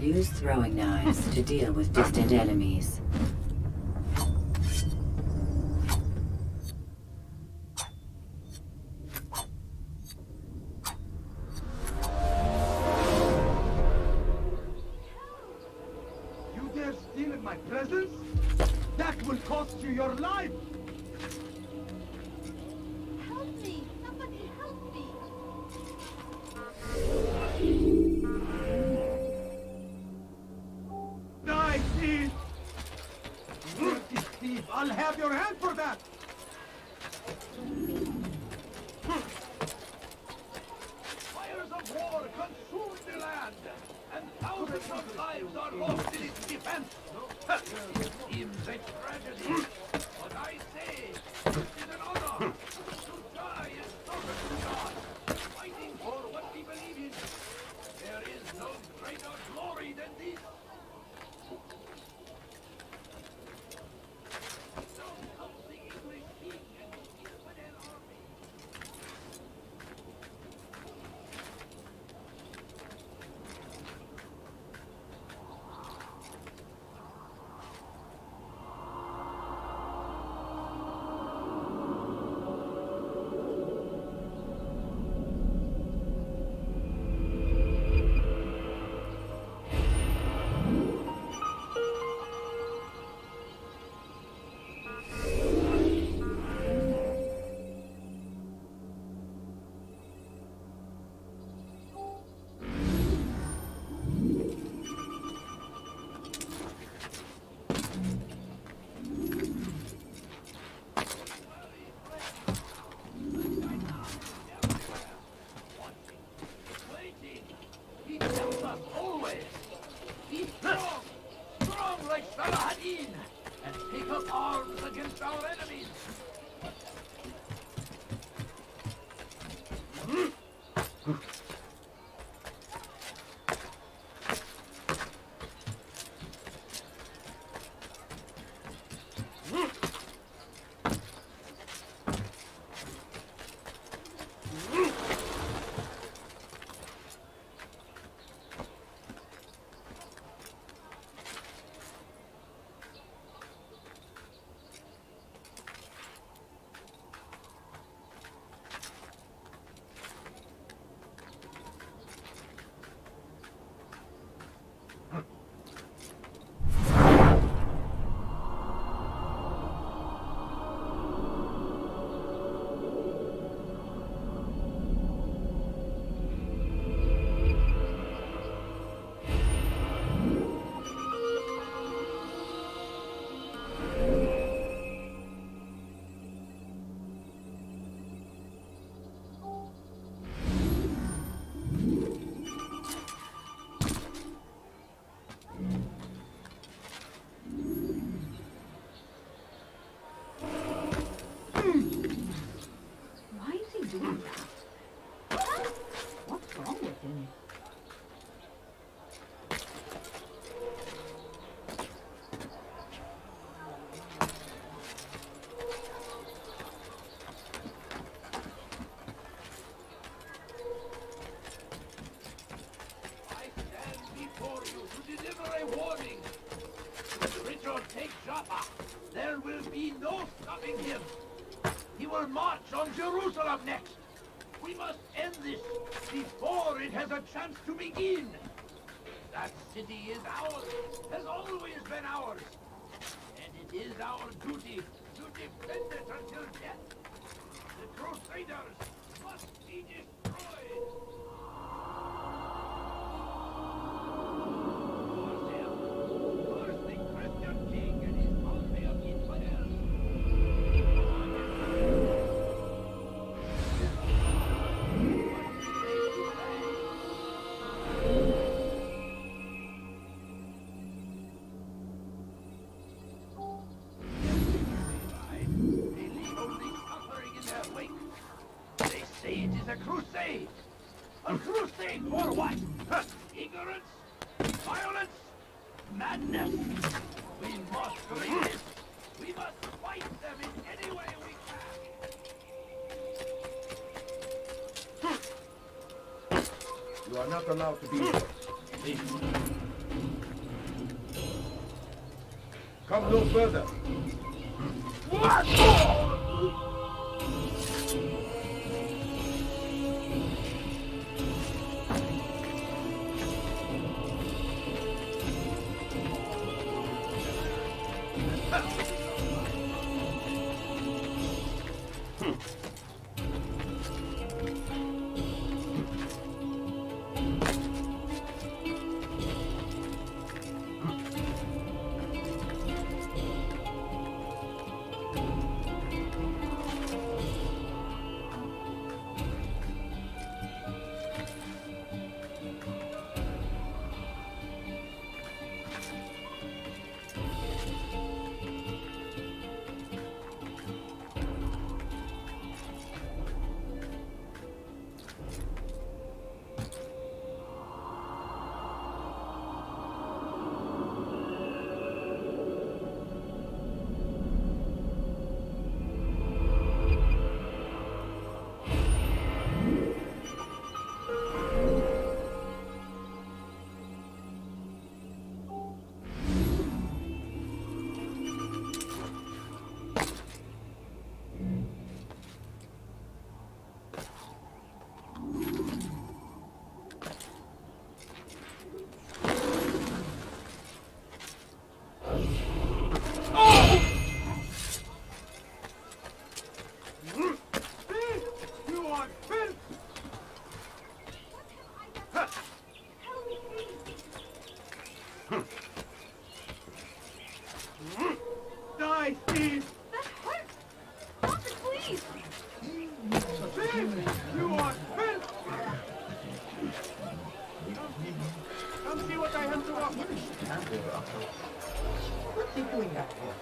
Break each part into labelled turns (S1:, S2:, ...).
S1: Use throwing knives to deal with distant enemies.
S2: You dare steal in my presence? That will cost you your life!
S3: Help me! Somebody help me!
S2: Die, thief! Dirty thief! I'll have your hand for that!
S4: Fires of war consume the land, and thousands of lives are lost in its defense. Seems a tragedy, but I say it is an honor to die in service to God, fighting for what we believe in. There is no greater glory than this. So comes the English king and his infidel army. Waiting. He tells us always. Be strong, strong like Saladin, and take up arms against our enemies.
S3: Why is he doing that? What's wrong with him?
S4: I stand before you to deliver a warning. When Richard takes Jaffa, there will be no stopping him. He will march on Jerusalem next. We must end this before it has a chance to begin. That city is ours, has always been ours. And it is our duty to defend it until death. The Crusaders must be destroyed. First the Christian king and his army of infidels. They leave only suffering in their wake. They say it is a crusade. A crusade for what? Ignorance? Violence? Madness? We must resist. We must fight them in any way we can.
S2: You are not allowed to be here. Leave. Come no further. Die, Steve!
S3: That hurt! Stop it, please!
S2: Steve! You are filth! Come see what I have to offer.
S5: What's he doing out here?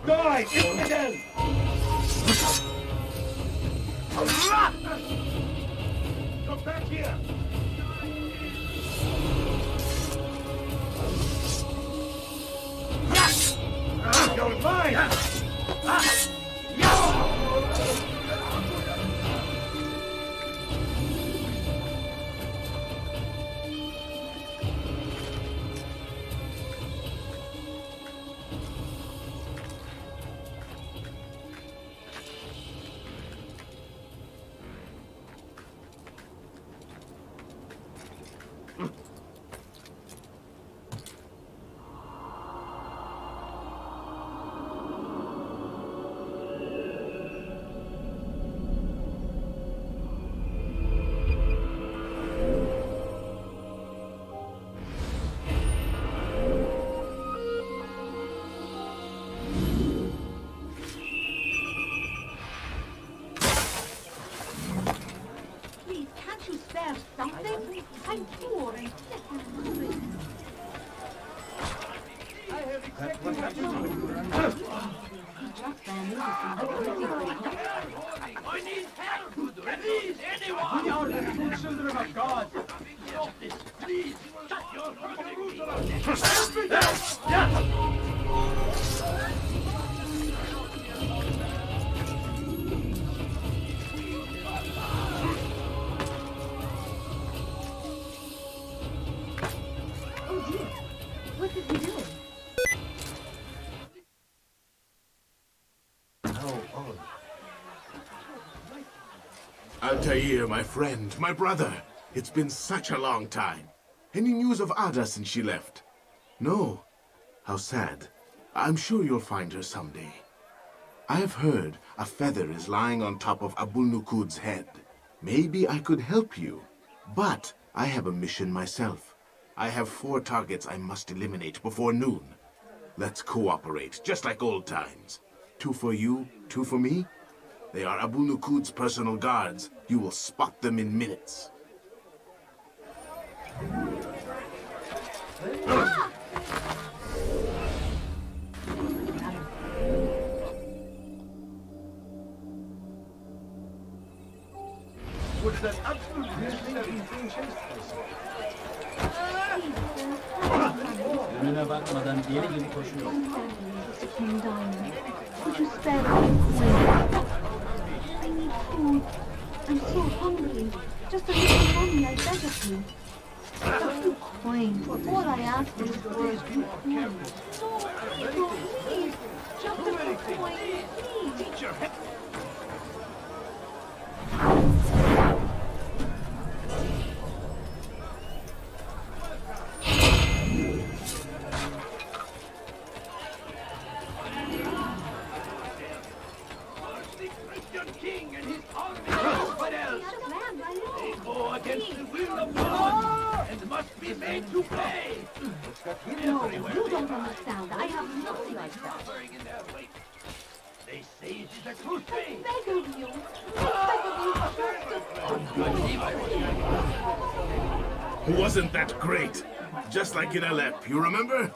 S2: Die, infidel! Come back here! You're mine!
S3: Please, can't you spare something? I'm poor and sick and hungry.
S2: I have exactly what you
S3: Just there noticing
S4: I need help! Please, anyone!
S2: We are the children of God!
S4: Stop this! Please! Shut your Jerusalem!
S3: Oh dear, what is he doing?
S6: Altair, my friend, my brother. It's been such a long time. Any news of Ada since she left? No. How sad. I'm sure you'll find her someday. I have heard a feather is lying on top of Abul Nukud's head. Maybe I could help you. But I have a mission myself. I have 4 targets I must eliminate before noon. Let's cooperate, just like old times. 2 for you, 2 for me? They are Abu Nukud's personal guards. You will spot them in minutes.
S2: Was that absolutely necessary?
S5: Önüne bakmadan deli gibi koşuyor.
S3: Mr. King Diamond, could you spare the coin? I need food. I'm so hungry. Just a little you. Just 2 coins. All I asked is for 2 coins. No, please. Just a 2 coins, please.
S4: Teacher, King and his army of infidels. They go against the will of God and must be made to pay.
S3: No, you don't understand. I have nothing like that.
S4: Suffering in their wake. They say it is a crusade.
S3: Beg of you. Beg of you.
S6: Wasn't that great? Just like in Alep, you remember?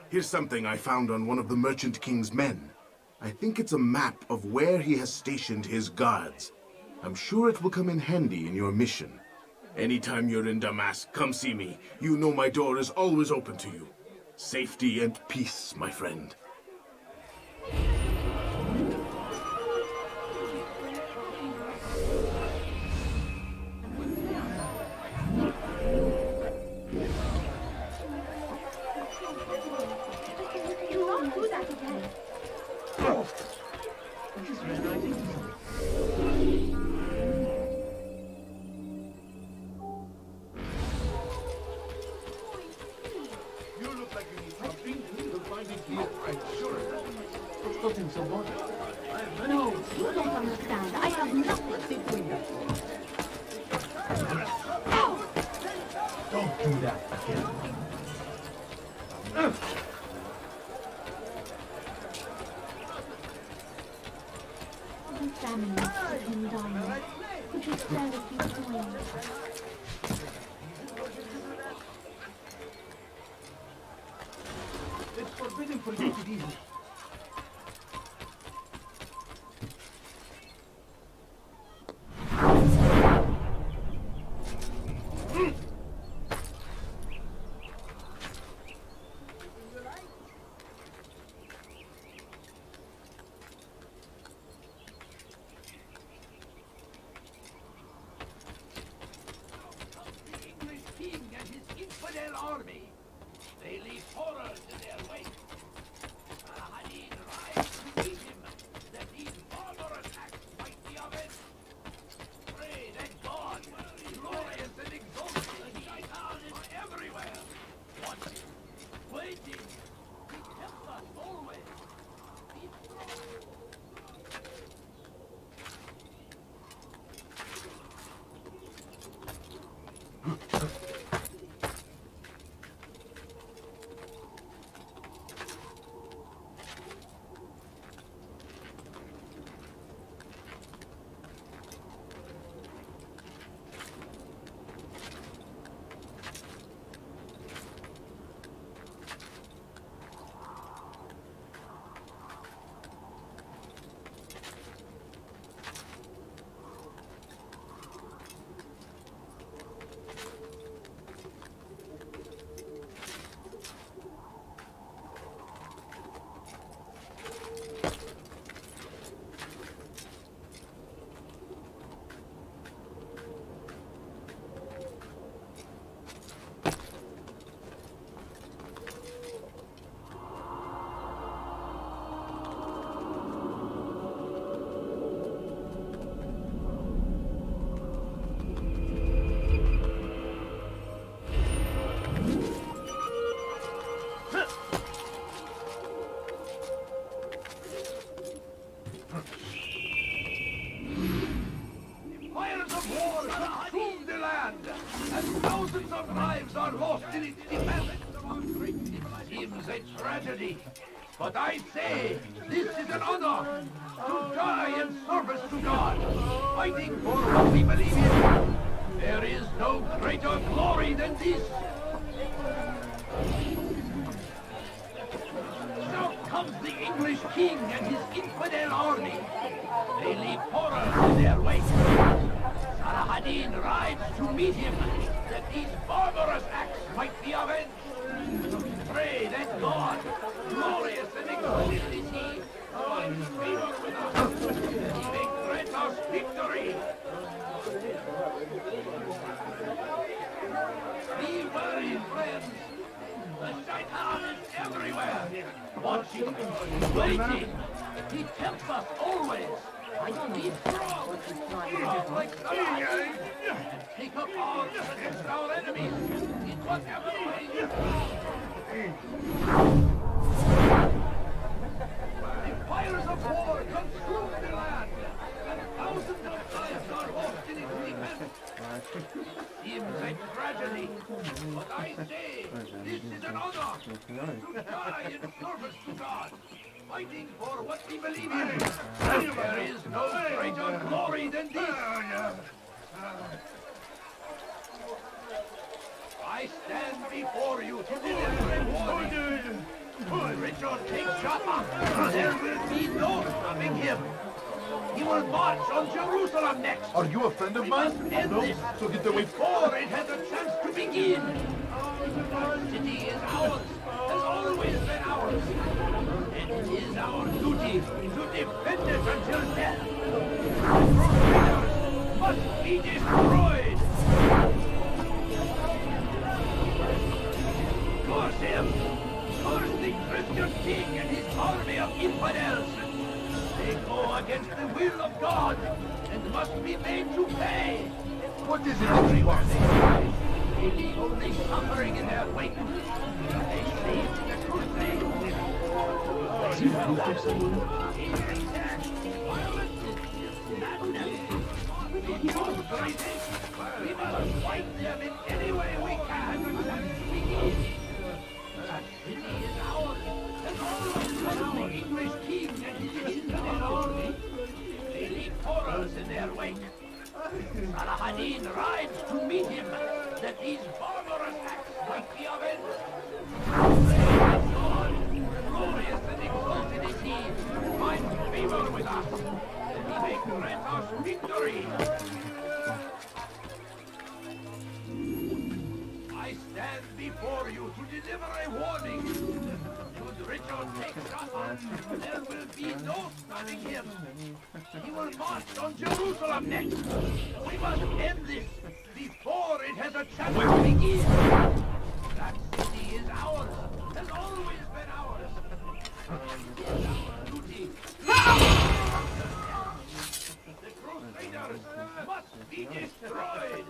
S6: Here's something I found on one of the Merchant King's men. I think it's a map of where he has stationed his guards. I'm sure it will come in handy in your mission. Anytime you're in Damas, come see me. You know my door is always open to you. Safety and peace, my friend.
S3: Do not do that again.
S4: You look like you need something. You'll find it here, I'm sure.
S5: It's nothing so much.
S3: No, you don't understand. I have nothing.
S5: Don't do that again.
S3: The family is in dying. Could you stand a few coins?
S4: It's forbidden for you to be here. Army. They leave horrors in their wake. Hadid rides to meet him, that these barbarous acts might be avenged. Pray that God, glorious and exalted, he is everywhere. Watching, waiting, he helps us always. Be strong. Fires of war consume the land, and thousands of lives are lost in its defense. Seems a tragedy, but I say this is an honor to die in service to God, fighting for what we believe in. There is no greater glory than this. Now comes the English king and his infidel army. They leave horrors in their wake. Saladin rides to meet him, that these barbarous acts might be avenged. Pray that God, glorious and exalted is he, finds favor with us. He may grant us victory. Waiting! He tempts us always! Be strong! Like Salah! Take up arms against our enemies! In whatever way! The fires of war consume the land! And thousands of lives are lost in its defense! Seems a tragedy, but I say, this is an honor! To die in service to God! Fighting for what we believe in. There is no greater glory than this. I stand before you to deliver a warning. Richard takes Joppa. There will be no stopping him. He will march on Jerusalem next.
S7: Are you a friend of mine?
S4: No,
S7: so get away.
S4: before it has a chance to begin. The city is ours, has always been ours. And it is our duty to defend it until death. The Crusaders must be destroyed. Curse him! Curse the Christian king and his army of infidels! They go against the will of God and must be made to pay.
S7: What is it that you want?
S4: They leave only suffering in their wake. They saved the crusade. Violence, madness, incarceration. We must fight them in any way we can. That city is ours, and always was the English king and his infidel army. They leave horrors in their wake. Salah-ad-Din rides to meet him, that these barbarous acts might be avenged. Praise God, glorious and exalted is he, find favor with us, that he may grant us victory. I stand before you to deliver a warning. Should Richard take Joppa, there will be no stopping him. He will march on Jerusalem next. We must end this before it has a chance to begin. That city is ours, has always been ours. It is our duty. The Crusaders must be destroyed.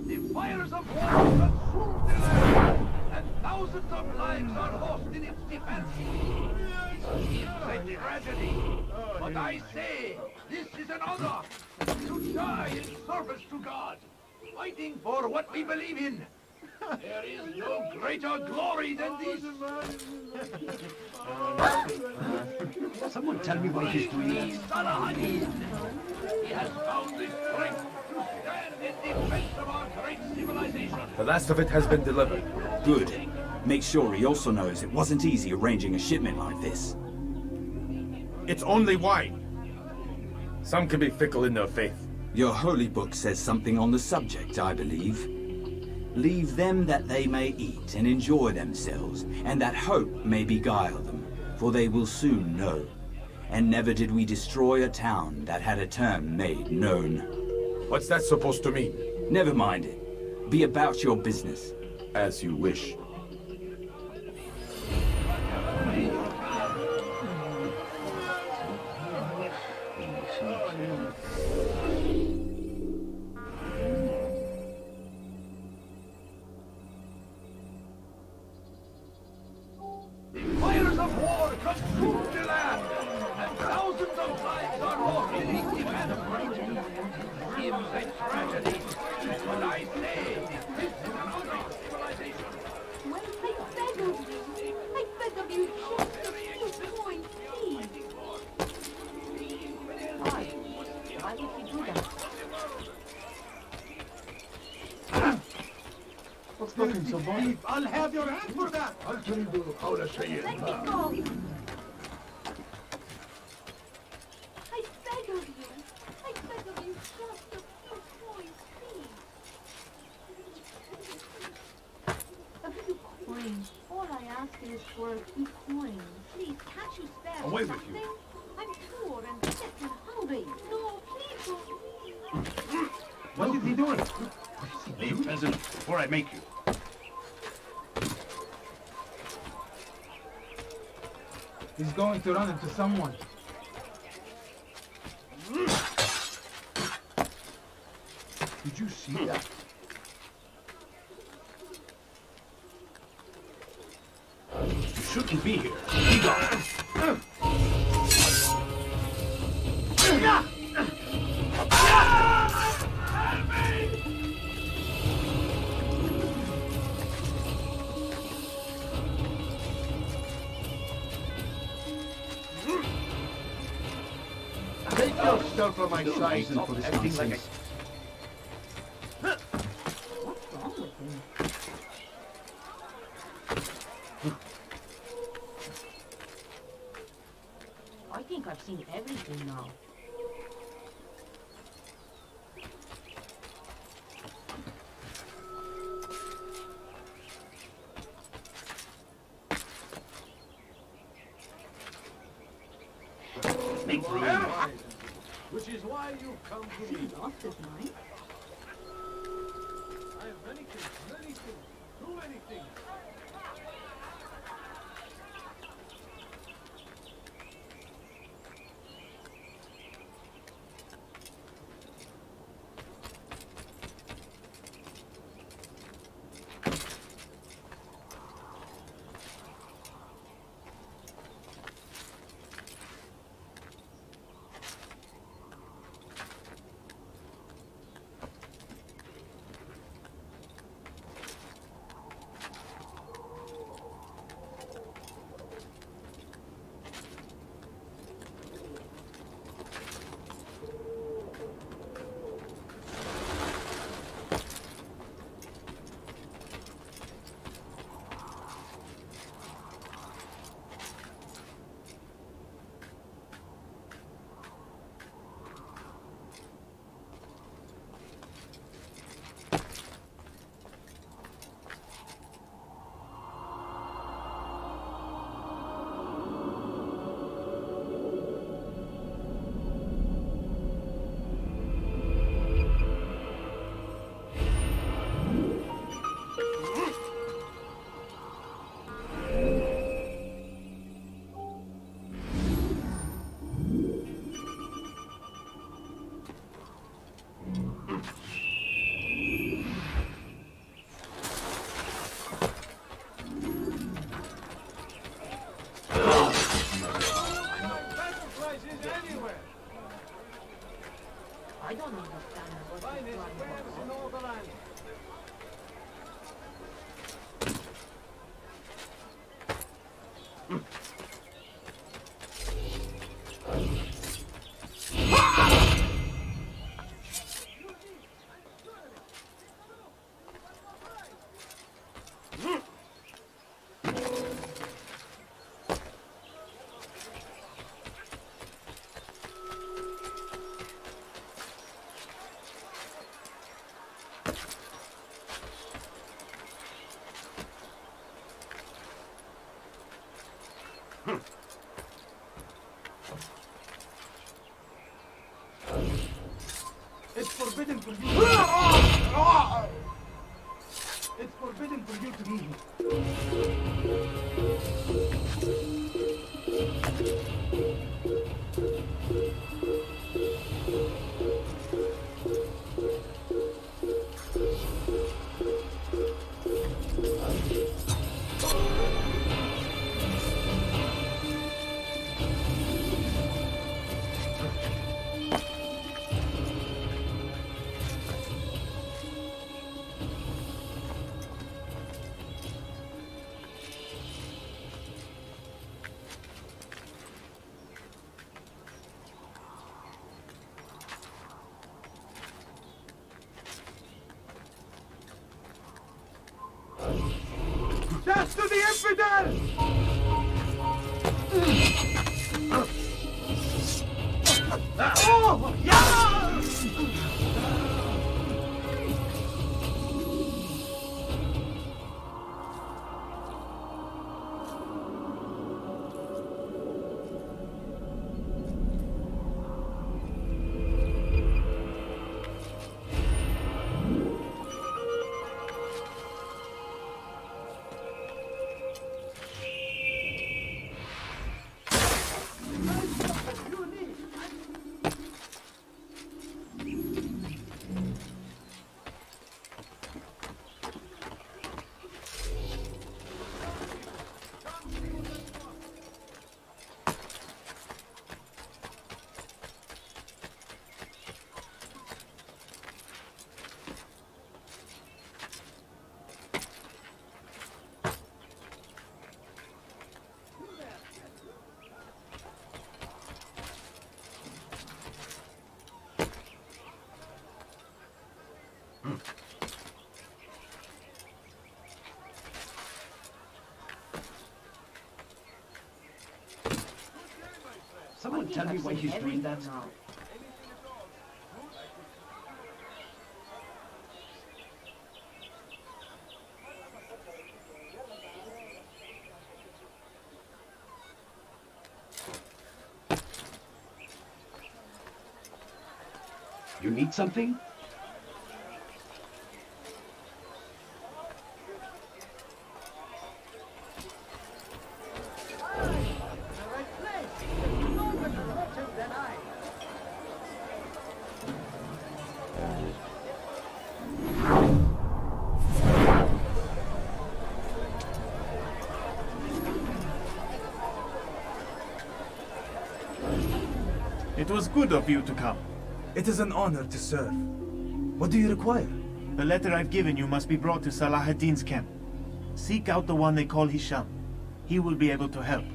S4: The fires of war consume the land, and thousands of lives are lost in its defense. It seems a tragedy, but I say this is an honor to die in service to God, fighting for what we believe in. There is no greater glory than this.
S5: Someone tell me what he's doing.
S4: Salah-ad-Din. He has found the strength to stand in defense of our great civilization.
S8: The last of it has been delivered.
S9: Good. Make sure he also knows it wasn't easy arranging a shipment like this.
S8: It's only wine. Some can be fickle in their faith.
S9: Your holy book says something on the subject, I believe. Leave them that they may eat and enjoy themselves, and that hope may beguile them, for they will soon know. And never did we destroy a town that had a term made known.
S8: What's that supposed to mean?
S9: Never mind it. Be about your business.
S8: As you wish.
S4: The fires of war consume the land, and thousands of lives are lost in its defense. Seems a tragedy, but I say this is an honor of civilization.
S3: Well, I beg of you. I beg of you, just a few coins, please. Why? Why would you do that?
S5: What's looking so funny?
S2: I'll have your hand for that.
S7: I'll tell you how to say it.
S3: Let me go. I beg of you. I beg of you, just a few coins, please. A few coins. All I ask is for a few coins. Please, can't you spare
S7: Away with
S3: something?
S7: you.
S3: I'm poor and sick and hungry. No, please don't.
S5: What is he doing?
S7: Leave, peasant, before I make you.
S2: He's going to run into someone.
S5: Did you see that? You shouldn't be here. Be gone.
S7: Take yourself from my
S5: No
S7: side.
S5: reason
S7: Stop
S5: for this
S7: acting like a
S5: nonsense.
S3: What's wrong with him? I think I've seen everything now.
S5: Make room.
S4: Which is why you come to
S3: He
S4: me.
S3: lost his mind.
S4: I have many things, too many things.
S3: I don't understand what
S4: Finest
S3: he's trying
S4: wares
S3: to
S4: in
S3: do.
S4: all the land.
S2: It's forbidden for you. It's forbidden for you to be here. Death to the infidel! Oh, yeah!
S5: Someone tell me why he's doing that? You need something?
S10: It was good of you to come.
S11: It is an honor to serve. What do you require?
S10: The letter I've given you must be brought to Salah ad-Din's camp. Seek out the one they call Hisham. He will be able to help,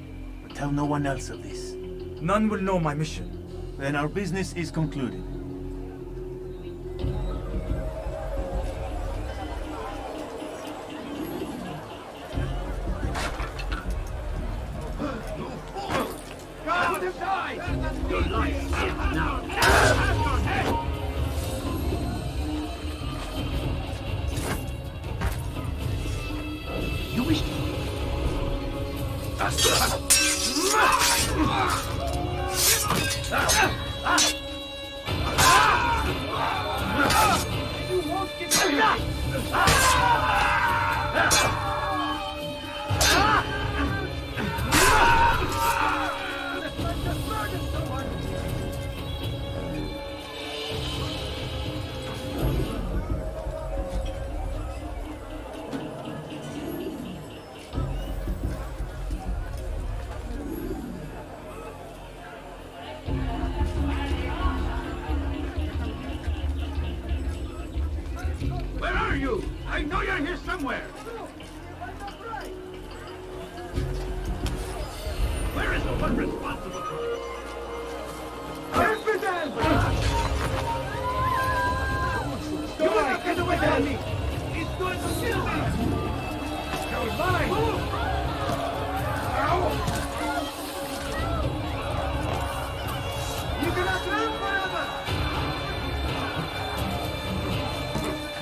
S10: but tell no one else of this.
S11: None will know my mission.
S10: Then our business is concluded.
S4: Go to the side! You like him now!
S5: You wish to...
S4: You won't get enough! Where are you? I know you're here somewhere. Where is the one responsible for this? Confidence! You will not get away from me! He's going to kill me! You're mine! You cannot live forever!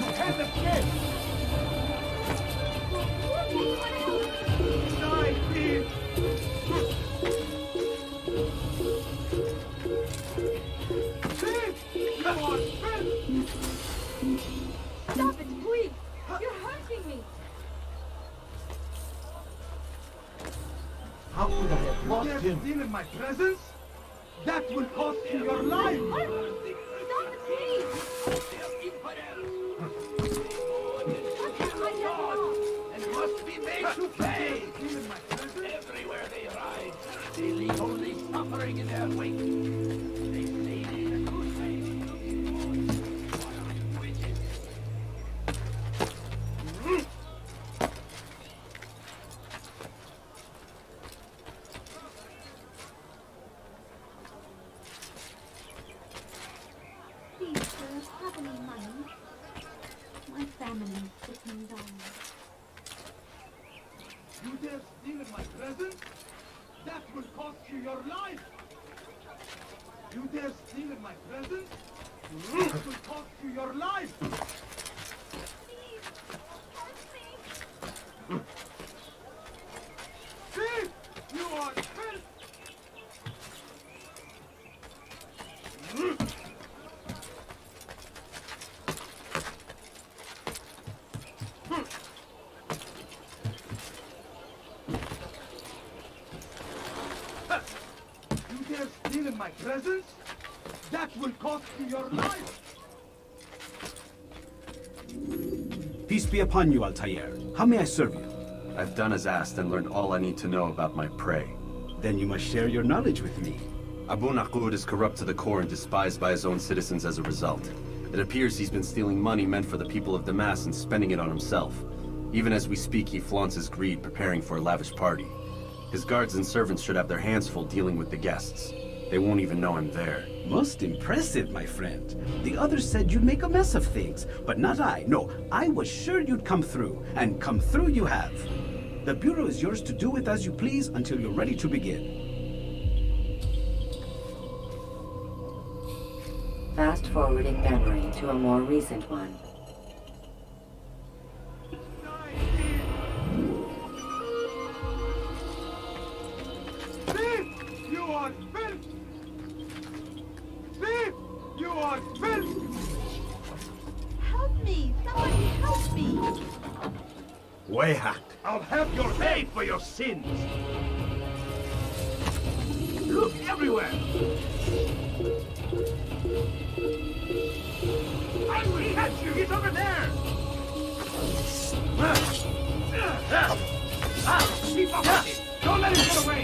S4: You can't escape! Die, please! Come on, friend!
S3: Stop it, please! You're hurting me!
S2: How could I have lost him? Steal in my presence? That will cost you your life!
S3: Stop it, please!
S4: And must be made to pay! Everywhere they ride, they leave only suffering in their wake. They say the crusade.
S3: Please, sir, have any money? My family is sitting down.
S2: You dare steal in my presence? That will cost you your life! You dare steal in my presence? That will cost you your life! Thief! You are filth! You dare steal in my presence? That will cost you your life!
S5: Peace be upon you, Altair. How may I serve you?
S12: I've done as asked and learned all I need to know about my prey.
S5: Then you must share your knowledge with me.
S12: Abu Naqud is corrupt to the core and despised by his own citizens as a result. It appears he's been stealing money meant for the people of Damas and spending it on himself. Even as we speak, he flaunts his greed, preparing for a lavish party. His guards and servants should have their hands full dealing with the guests. They won't even know I'm there.
S5: Most impressive, my friend. The others said you'd make a mess of things, but not I. No, I was sure you'd come through, and come through you have. The Bureau is yours to do with as you please until you're ready to begin.
S1: fast-forwarding memory to a more recent one.
S2: Thief! You are filth! Thief! You are filth!
S3: Help me! Somebody help me!
S8: Way hacked.
S2: I'll have your pay for your sins! Look everywhere! I will catch you! He's over there! Keep up with him! Don't let him get away!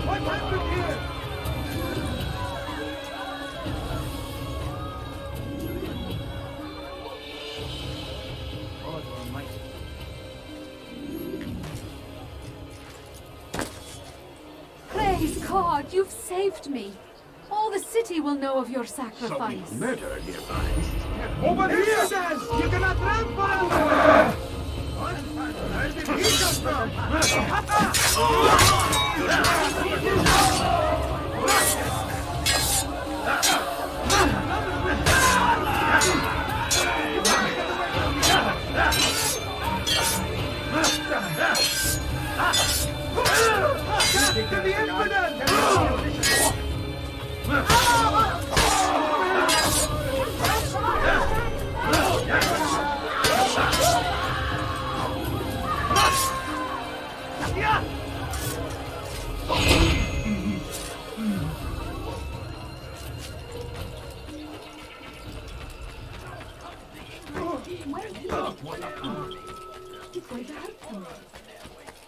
S2: What happened here?
S3: Praise God, you've saved me. All the city will know of your sacrifice.
S2: Murder nearby. Over here, then! You cannot run forever! Where did he come from? To the infidel!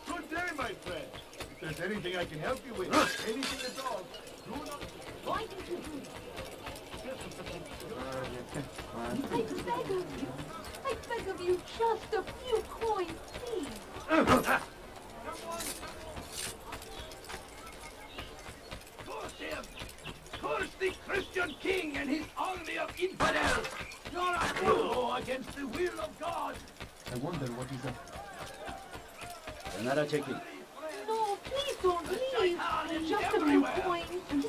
S2: Good day, my friend. If there's anything I can help you with, anything at all, do not...
S3: Why did you do that? I beg of you, just a few coins, please.
S4: Curse him! Curse the Christian king and his army of infidels! You're a fool against the will of God!
S11: I wonder what he's up.
S3: No, please don't leave. Just a few coins, please.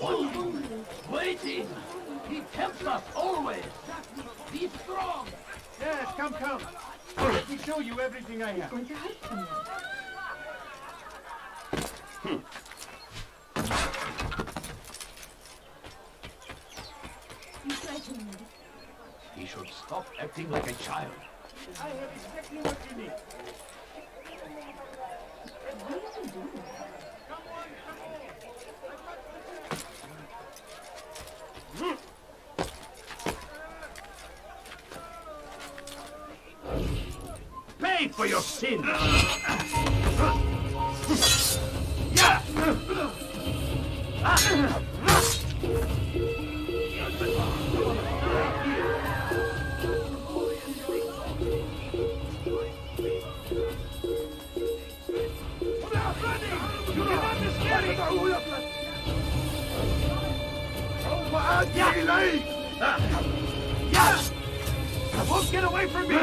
S4: Waiting! He tempts us always! Be strong!
S2: Yes, come. Let me show you everything I have.
S3: Going to hurt someone. You frighten me.
S4: He should stop acting like a child.
S2: I have exactly what you need.
S3: What are you doing?
S2: Pay for your sins! Won't get away from me!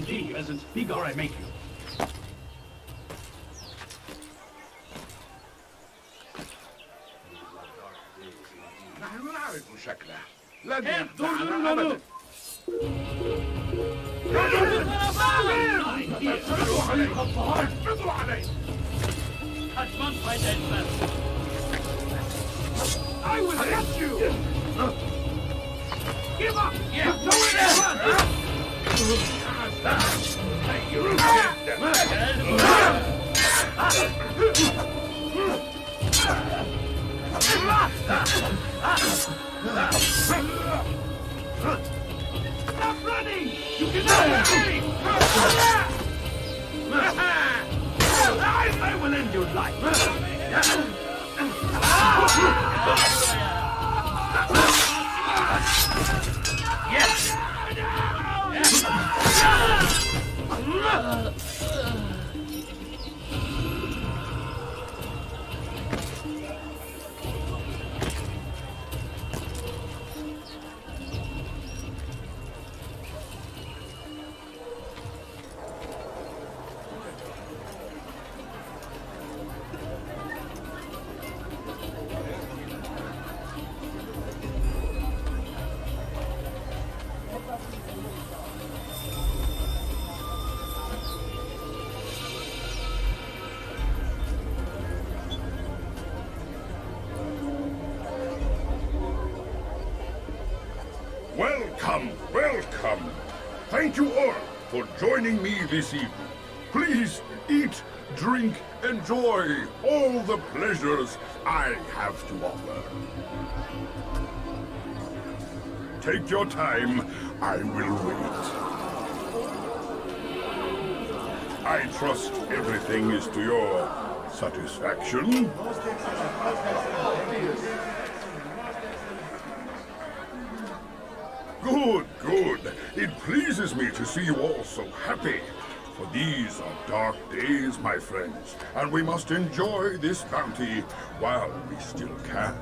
S4: He doesn't speak or I make you.
S2: كيف تنظرون له؟ اقبضوا عليه! I will get you! Give up! Yeah, go in there! Stop running! You cannot hurt me! I will end your life!
S13: Welcome, welcome. Thank you all for joining me this evening. Please eat, drink, enjoy all the pleasures I have to offer. Take your time. I will wait. I trust everything is to your satisfaction. Good, good. It pleases me to see you all so happy. For these are dark days, my friends, and we must enjoy this bounty while we still can.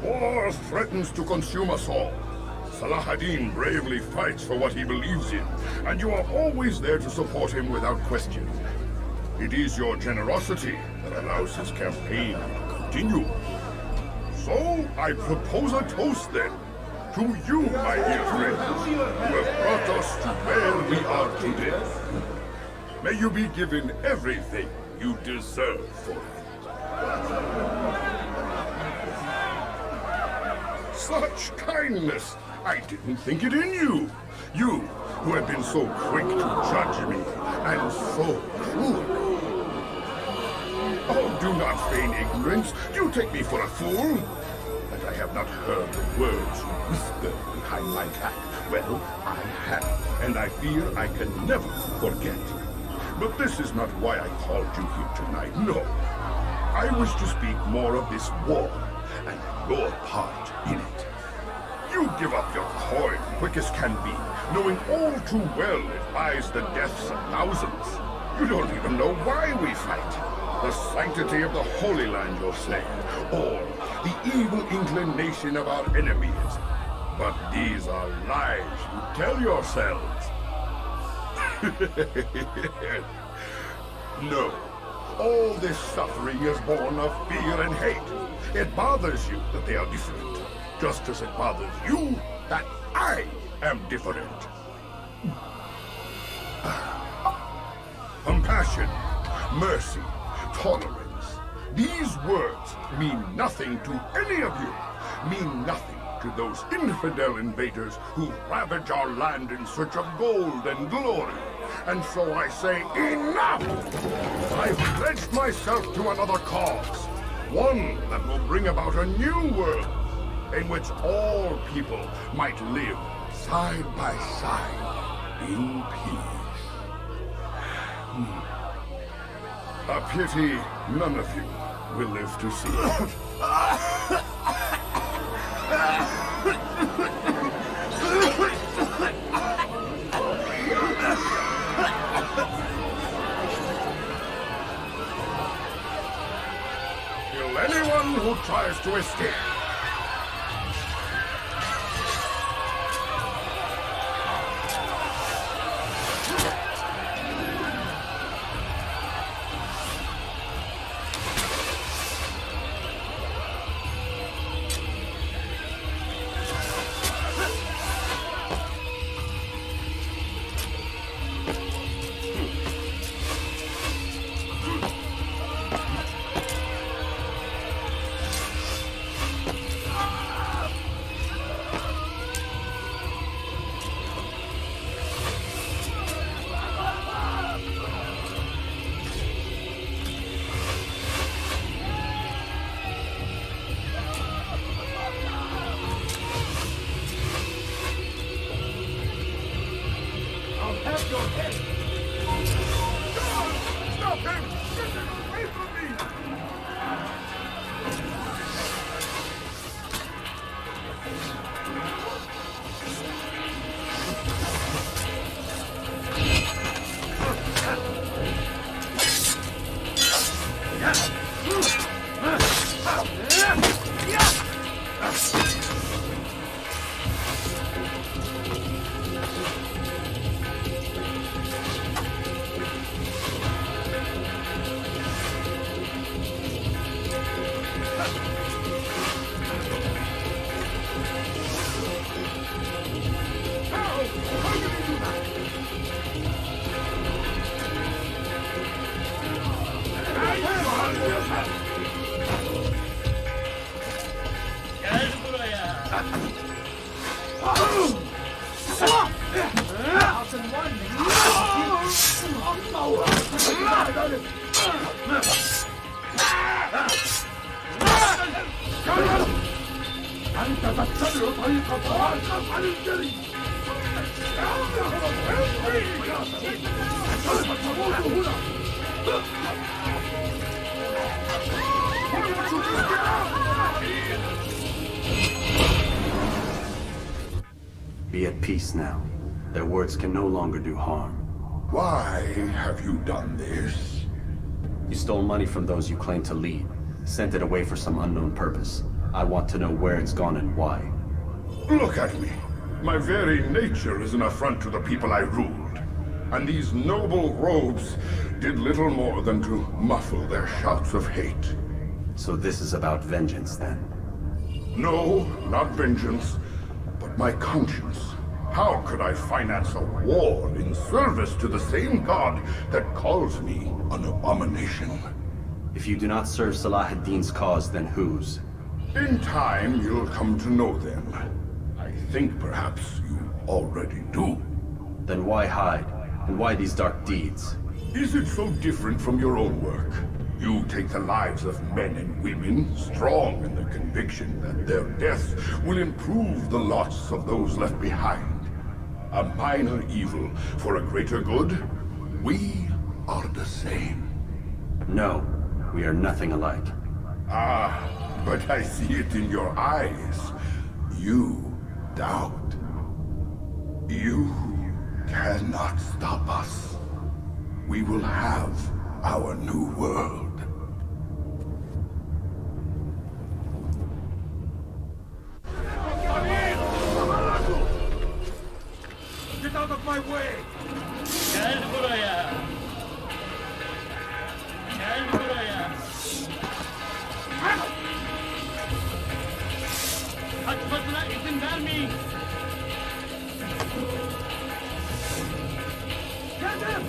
S13: War threatens to consume us all. Salah ad-Din bravely fights for what he believes in, and you are always there to support him without question. It is your generosity that allows his campaign to continue. So, I propose a toast then, to you, my dear friends, who have brought us to where we are today. May you be given everything you deserve for it. Such kindness! I didn't think it in you. You, who have been so quick to judge me, and so cruel. Oh, do not feign ignorance. You take me for a fool. That I have not heard the words you whisper behind my back. Well, I have, and I fear I can never forget. But this is not why I called you here tonight, no. I wish to speak more of this war, and your part in it. You give up your coin quick as can be, knowing all too well it buys the deaths of thousands. You don't even know why we fight. The sanctity of the Holy Land, you'll say, or the evil inclination of our enemies. But these are lies you tell yourselves. No, all this suffering is born of fear and hate. It bothers you that they are different. Just as it bothers you that I am different. Compassion, mercy, tolerance. These words mean nothing to any of you. Mean nothing to those infidel invaders who ravage our land in search of gold and glory. And so I say, enough! I've pledged myself to another cause. One that will bring about a new world, in which all people might live side by side in peace. A pity none of you will live to see it. Kill anyone who tries to escape.
S12: Be at peace now. Their words can no longer do harm.
S13: Why have you done this?
S12: You stole money from those you claim to lead, sent it away for some unknown purpose. I want to know where it's gone and why.
S13: Look at me. My very nature is an affront to the people I ruled. And these noble robes did little more than to muffle their shouts of hate.
S12: So this is about vengeance, then?
S13: No, not vengeance, but my conscience. How could I finance a war in service to the same god that calls me an abomination?
S12: If you do not serve Salah ad-Din's cause, then whose?
S13: In time, you'll come to know them. I think perhaps you already do.
S12: Then why hide? And why these dark deeds?
S13: Is it so different from your own work? You take the lives of men and women, strong in the conviction that their death will improve the lots of those left behind. A minor evil for a greater good? We are the same.
S12: No, we are nothing alike.
S13: Ah, but I see it in your eyes. You doubt. You cannot stop us. We will have our new world.
S2: Get out of my way!
S14: Gel buraya. Gel buraya. Kaçmasına izin vermeyin.
S2: Get him!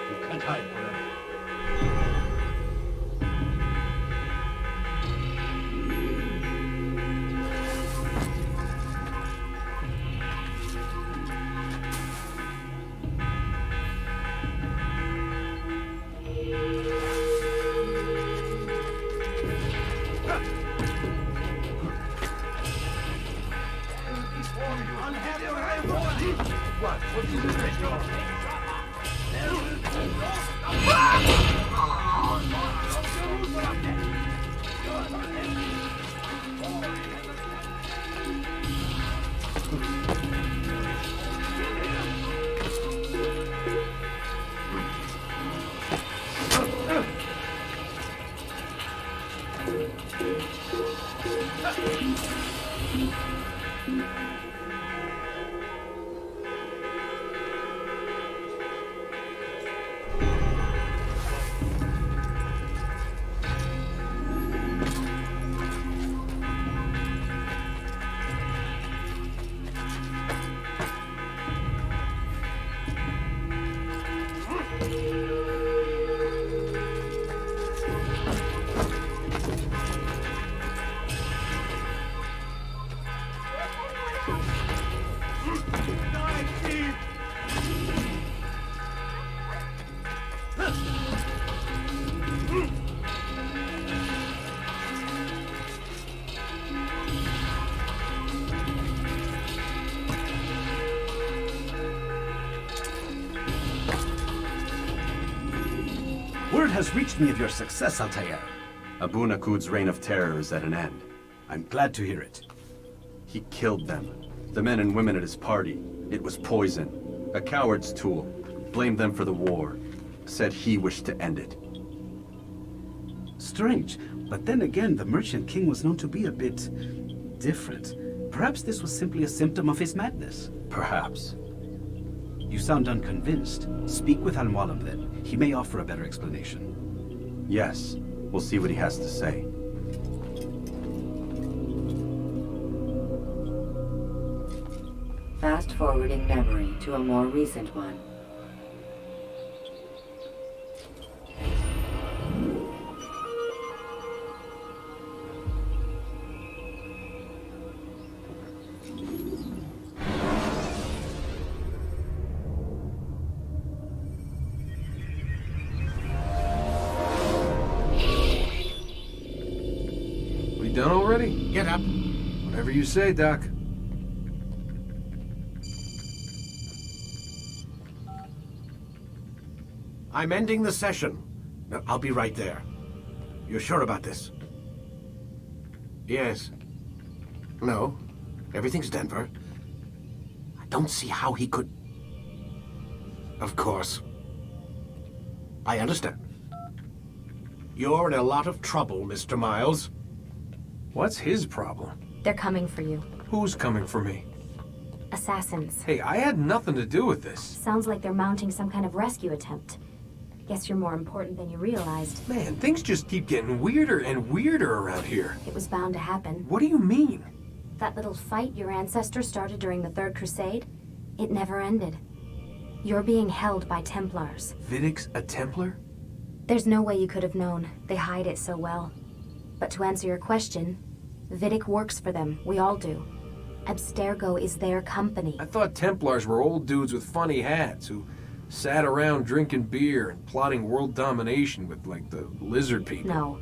S14: You can't hide forever.
S5: Word has reached me of your success, Altair.
S12: Abu Naqud's reign of terror is at an end.
S5: I'm glad to hear it.
S12: He killed them. The men and women at his party. It was poison. A coward's tool. Blamed them for the war. Said he wished to end it.
S5: Strange, but then again, the Merchant King was known to be a bit different. Perhaps this was simply a symptom of his madness.
S12: Perhaps.
S5: You sound unconvinced. Speak with Al-Mualim then. He may offer a better explanation.
S12: Yes. We'll see what he has to say.
S1: Fast-forwarding memory to a more recent one.
S15: done already?
S8: Get up.
S15: Whatever you say, Doc.
S8: I'm ending the session. No, I'll be right there. You're sure about this? Yes. No. Everything's Denver. I don't see how he could... Of course. I understand. You're in a lot of trouble, Mr. Miles.
S15: What's his problem?
S16: They're coming for you.
S15: Who's coming for me?
S16: Assassins.
S15: Hey, I had nothing to do with this.
S16: Sounds like they're mounting some kind of rescue attempt. Guess you're more important than you realized.
S15: Man, things just keep getting weirder and weirder around here.
S16: It was bound to happen.
S15: What do you mean?
S16: That little fight your ancestors started during the Third Crusade, it never ended. You're being held by Templars.
S15: Vidic's a Templar?
S16: There's no way you could have known. They hide it so well. But to answer your question, Vidic works for them. We all do. Abstergo is their company.
S15: I thought Templars were old dudes with funny hats who sat around drinking beer and plotting world domination with, like, the lizard people.
S16: No,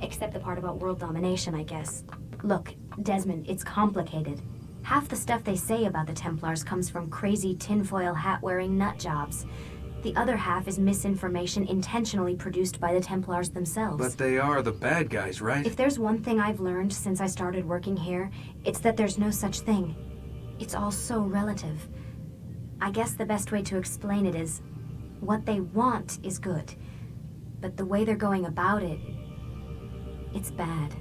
S16: except the part about world domination, I guess. Look, Desmond, it's complicated. Half the stuff they say about the Templars comes from crazy tinfoil hat-wearing nut jobs. The other half is misinformation intentionally produced by the Templars themselves.
S15: But they are the bad guys, right?
S16: If there's one thing I've learned since I started working here, it's that there's no such thing. It's all so relative. I guess the best way to explain it is, what they want is good. But the way they're going about it, it's bad.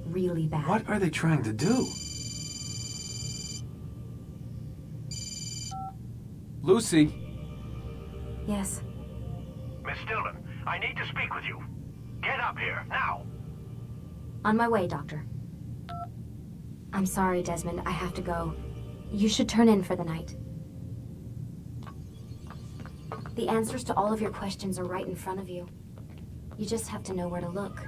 S16: Really bad.
S15: What are they trying to do? Lucy.
S16: Yes.
S4: Miss Stillman, I need to speak with you. Get up here, now!
S16: On my way, Doctor. I'm sorry, Desmond. I have to go. You should turn in for the night. The answers to all of your questions are right in front of you. You just have to know where to look.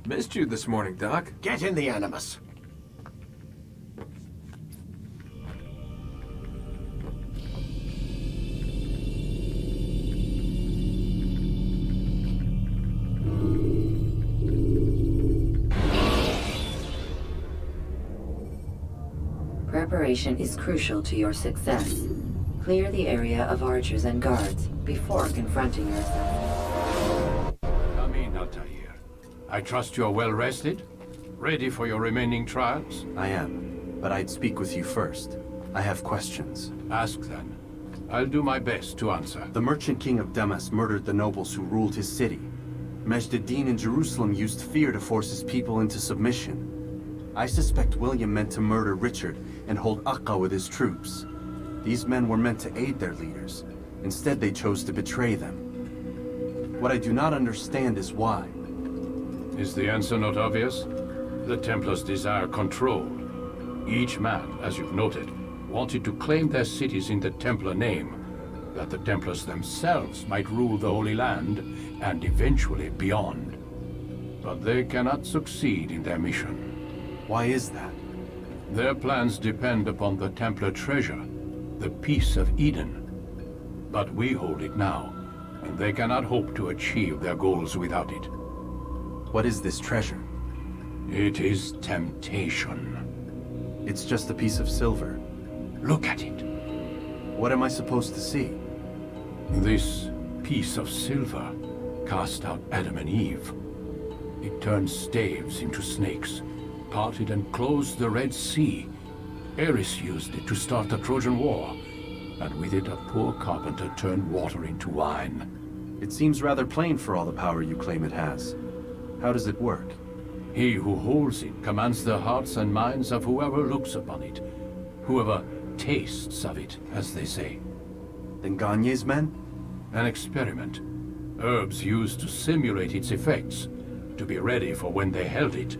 S15: Missed you this morning, Doc.
S8: Get in the Animus.
S1: Preparation is crucial to your success. Clear the area of archers and guards before confronting your assassin.
S14: Come in, Altair. I trust you're well rested? Ready for your remaining trials?
S12: I am, but I'd speak with you first. I have questions.
S14: Ask then. I'll do my best to answer.
S12: The Merchant King of Damas murdered the nobles who ruled his city. Majd-ad-Din in Jerusalem used fear to force his people into submission. I suspect William meant to murder Richard and hold Akka with his troops. These men were meant to aid their leaders. Instead, they chose to betray them. What I do not understand is why.
S14: Is the answer not obvious? The Templars desire control. Each man, as you've noted, wanted to claim their cities in the Templar name, that the Templars themselves might rule the Holy Land, and eventually beyond. But they cannot succeed in their mission.
S12: Why is that?
S14: Their plans depend upon the Templar treasure, the Peace of Eden. But we hold it now, and they cannot hope to achieve their goals without it.
S12: What is this treasure?
S14: It is temptation.
S12: It's just a piece of silver.
S14: Look at it.
S12: What am I supposed to see?
S14: This piece of silver cast out Adam and Eve. It turned staves into snakes, parted and closed the Red Sea. Ares used it to start the Trojan War, and with it a poor carpenter turned water into wine.
S12: It seems rather plain for all the power you claim it has. How does it work?
S14: He who holds it commands the hearts and minds of whoever looks upon it. Whoever tastes of it, as they say.
S12: Then Gagne's men?
S14: An experiment. Herbs used to simulate its effects, to be ready for when they held it.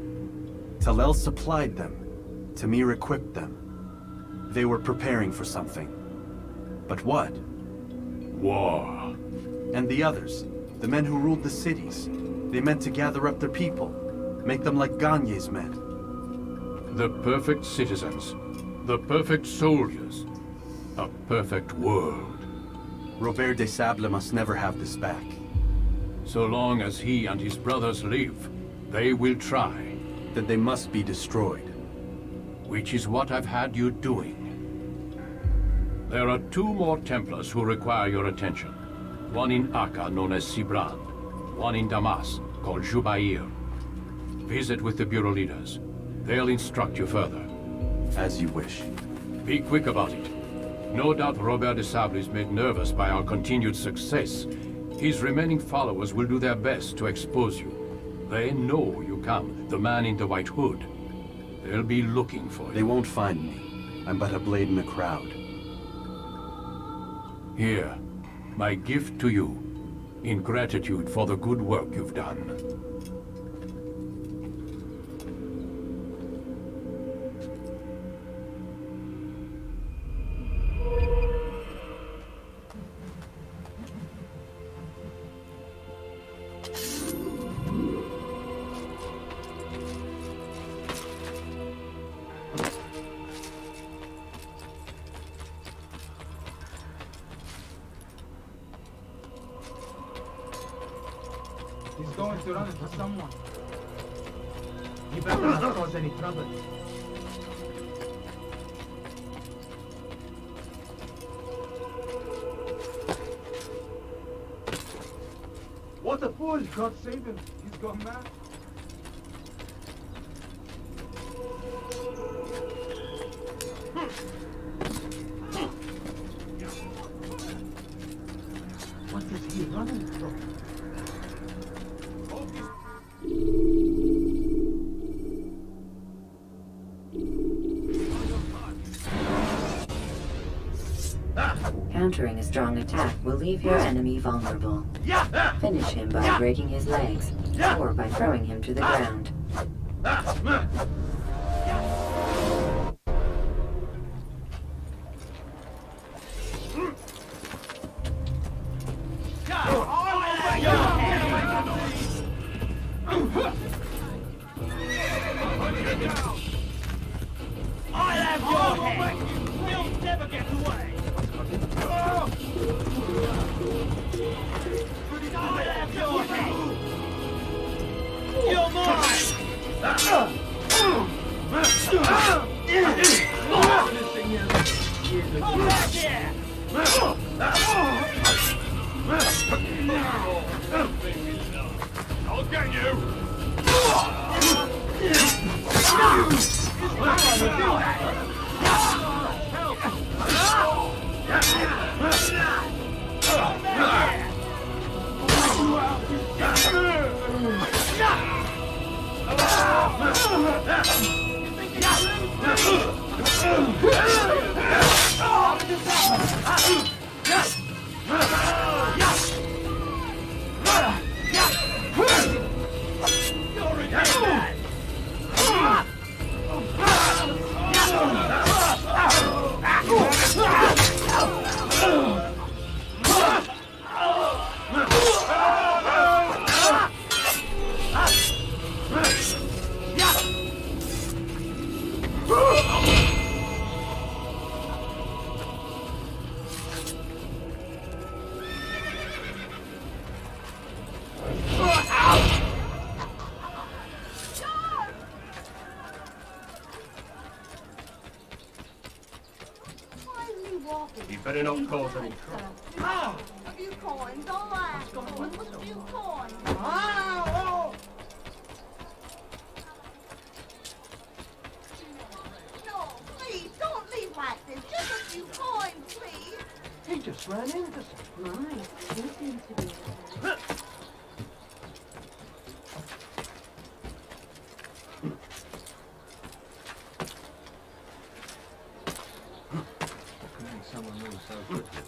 S12: Talel supplied them. Tamir equipped them. They were preparing for something. But what?
S14: War.
S12: And the others, the men who ruled the cities, they meant to gather up their people, make them like Gagne's men.
S14: The perfect citizens, the perfect soldiers, a perfect world.
S12: Robert des Sables must never have this back.
S14: So long as he and his brothers live, they will try.
S12: Then they must be destroyed.
S14: Which is what I've had you doing. There are 2 more Templars who require your attention. One in Akka, known as Sibran. One in Damas, called Jubair. Visit with the Bureau leaders. They'll instruct you further.
S12: As you wish.
S14: Be quick about it. No doubt Robert des Sables is made nervous by our continued success. His remaining followers will do their best to expose you. They know you come, the man in the white hood. They'll be looking for you.
S12: They won't find me. I'm but a blade in the crowd.
S14: Here, my gift to you, in gratitude for the good work you've done.
S2: He's going to run into someone. You better not cause any trouble. What a fool! God save him. He's gone mad. What is he running from?
S1: Countering a strong attack will leave your enemy vulnerable. Finish him by breaking his legs, or by throwing him to the ground.
S4: I'll have your head! You'll never get away! I'll have your head! You're mine! Come back here!
S13: I'll get you!
S3: You
S13: better not cause any trouble.
S3: Ah! A few coins, all right. A few coins. No, please, don't leave like this. Just a few coins, please.
S4: He just ran into something.
S3: Right. He seems to be.
S7: Someone moves so quickly.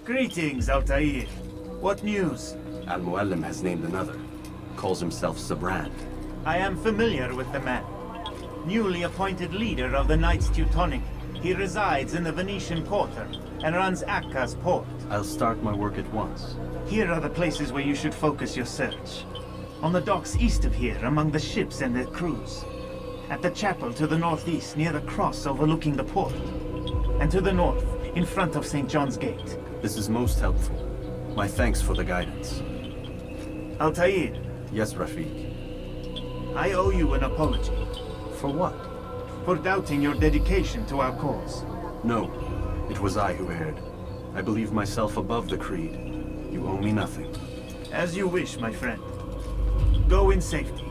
S10: Greetings, Altair. What news?
S12: Al-Muallim has named another. Calls himself Sabrand.
S10: I am familiar with the man. Newly appointed leader of the Knights Teutonic. He resides in the Venetian Quarter and runs Akka's port.
S12: I'll start my work at once.
S10: Here are the places where you should focus your search. On the docks east of here, among the ships and their crews. At the chapel to the northeast, near the cross overlooking the port. And to the north, in front of St. John's Gate.
S12: This is most helpful. My thanks for the guidance.
S10: Altair.
S12: Yes, Rafiq.
S10: I owe you an apology.
S12: For what?
S10: For doubting your dedication to our cause.
S12: No, it was I who erred. I believe myself above the creed. You owe me nothing.
S10: As you wish, my friend. Go in safety.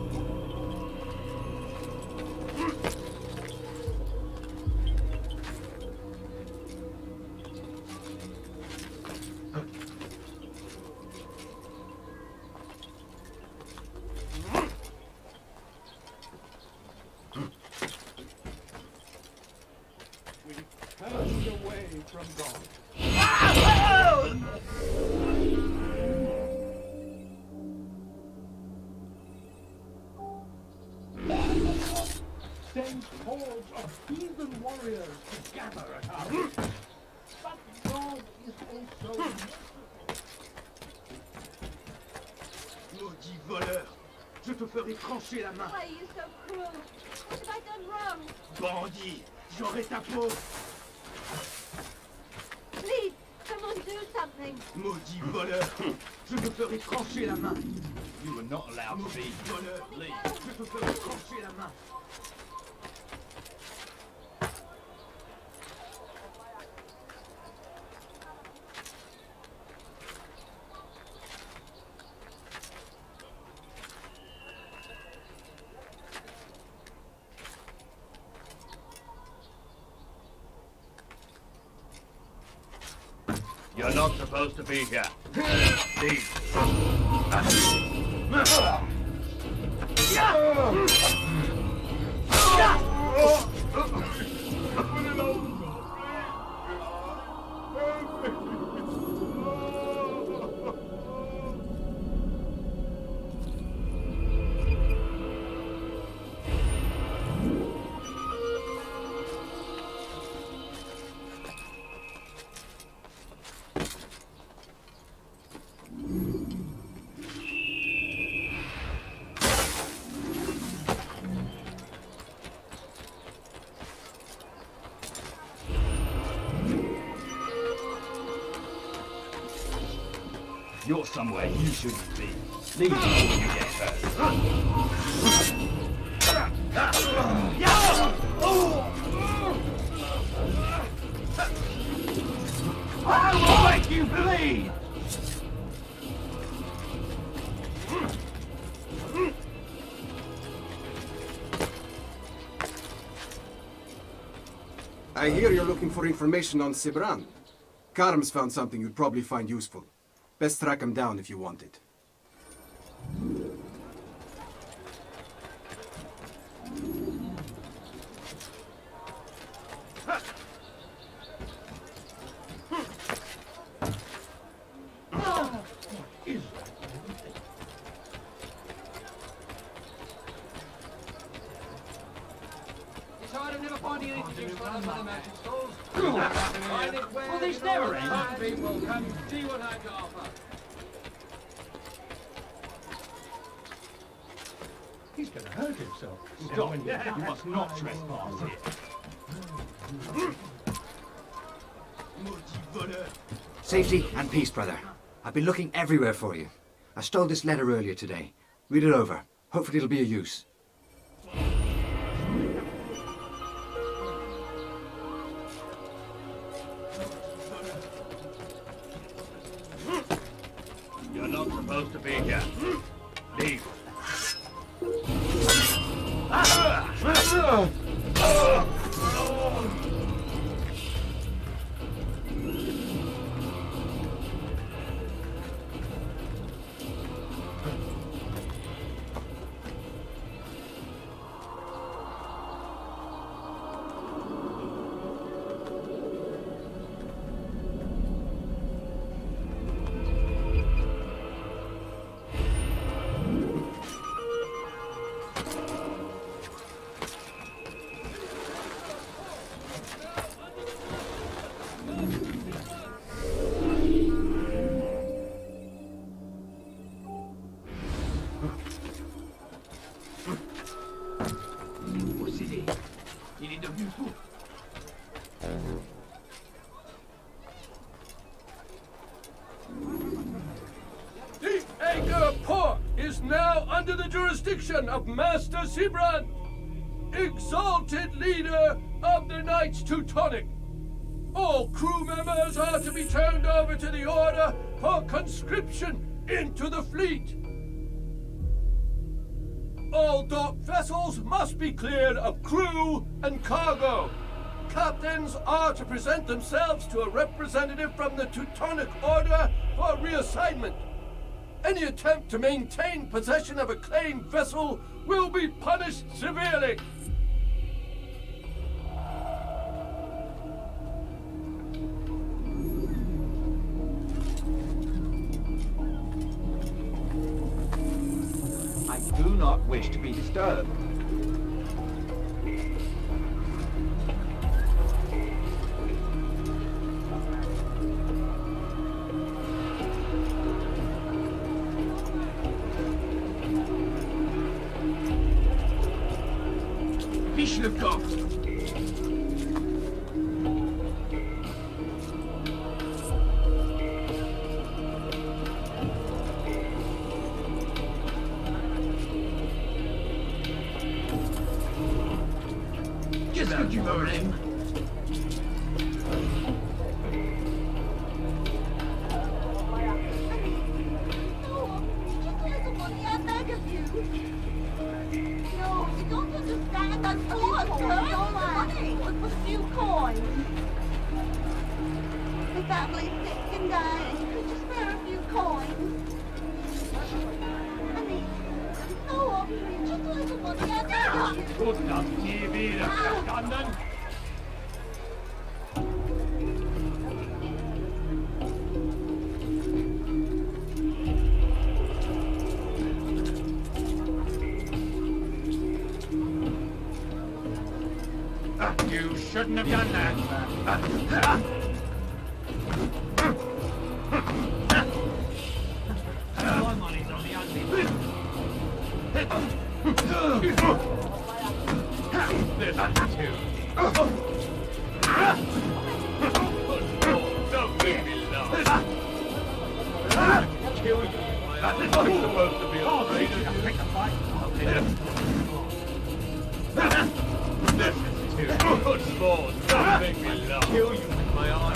S2: Sends hordes of heathen warriors to gather at our feet. But God is also
S4: Maudit voleur! Je te ferai trancher la main!
S3: Why are you so cruel? What have I done wrong?
S4: Bandit! J'aurai ta peau!
S3: Please, someone do something.
S4: Maudit voleur! Je te ferai trancher la main!
S2: You are not allowed to be.
S4: Voleur! Je te ferai trancher la main!
S2: You're not supposed to be here. Leave. You're somewhere you shouldn't be. Leave before you get hurt.
S4: I will make you bleed!
S8: I hear you're looking for information on Sibran. Karam's found something you'd probably find useful. Best track him down if you want it.
S2: Well, this never ends. People, come see what I've to offer. He's going to hurt himself. Stop. You must not trespass here.
S8: Safety and peace, brother.
S17: I've been looking everywhere for you. I stole this letter earlier today. Read it over. Hopefully it'll be of use.
S4: You're not supposed to be here. Leave.
S18: The Anchor Port is now under the jurisdiction of Master Sibrand, exalted leader of the Knights Teutonic. All crew members are to be turned over to the Order for conscription into the fleet. All dock vessels must be cleared of crew and cargo. Captains are to present themselves to a representative from the Teutonic Order for reassignment. Any attempt to maintain possession of a claimed vessel will be punished severely.
S9: I do not wish to be disturbed.
S4: Fiche le coffre. Qu'est-ce que tu veux, Lem?
S3: No, you don't understand. I'm full of money. With a few coins. The family's sick and dying. Could you spare a few coins? Honey, no, just a little money. I beg of you.
S4: Gut, das nie wieder. Verstanden? You shouldn't have done that. My money's on the ugly. There's attitude. Don't make me laugh. Kill you. I'm supposed to be afraid of you. This is too good Lord. Don't make me laugh. Kill you with my eyes.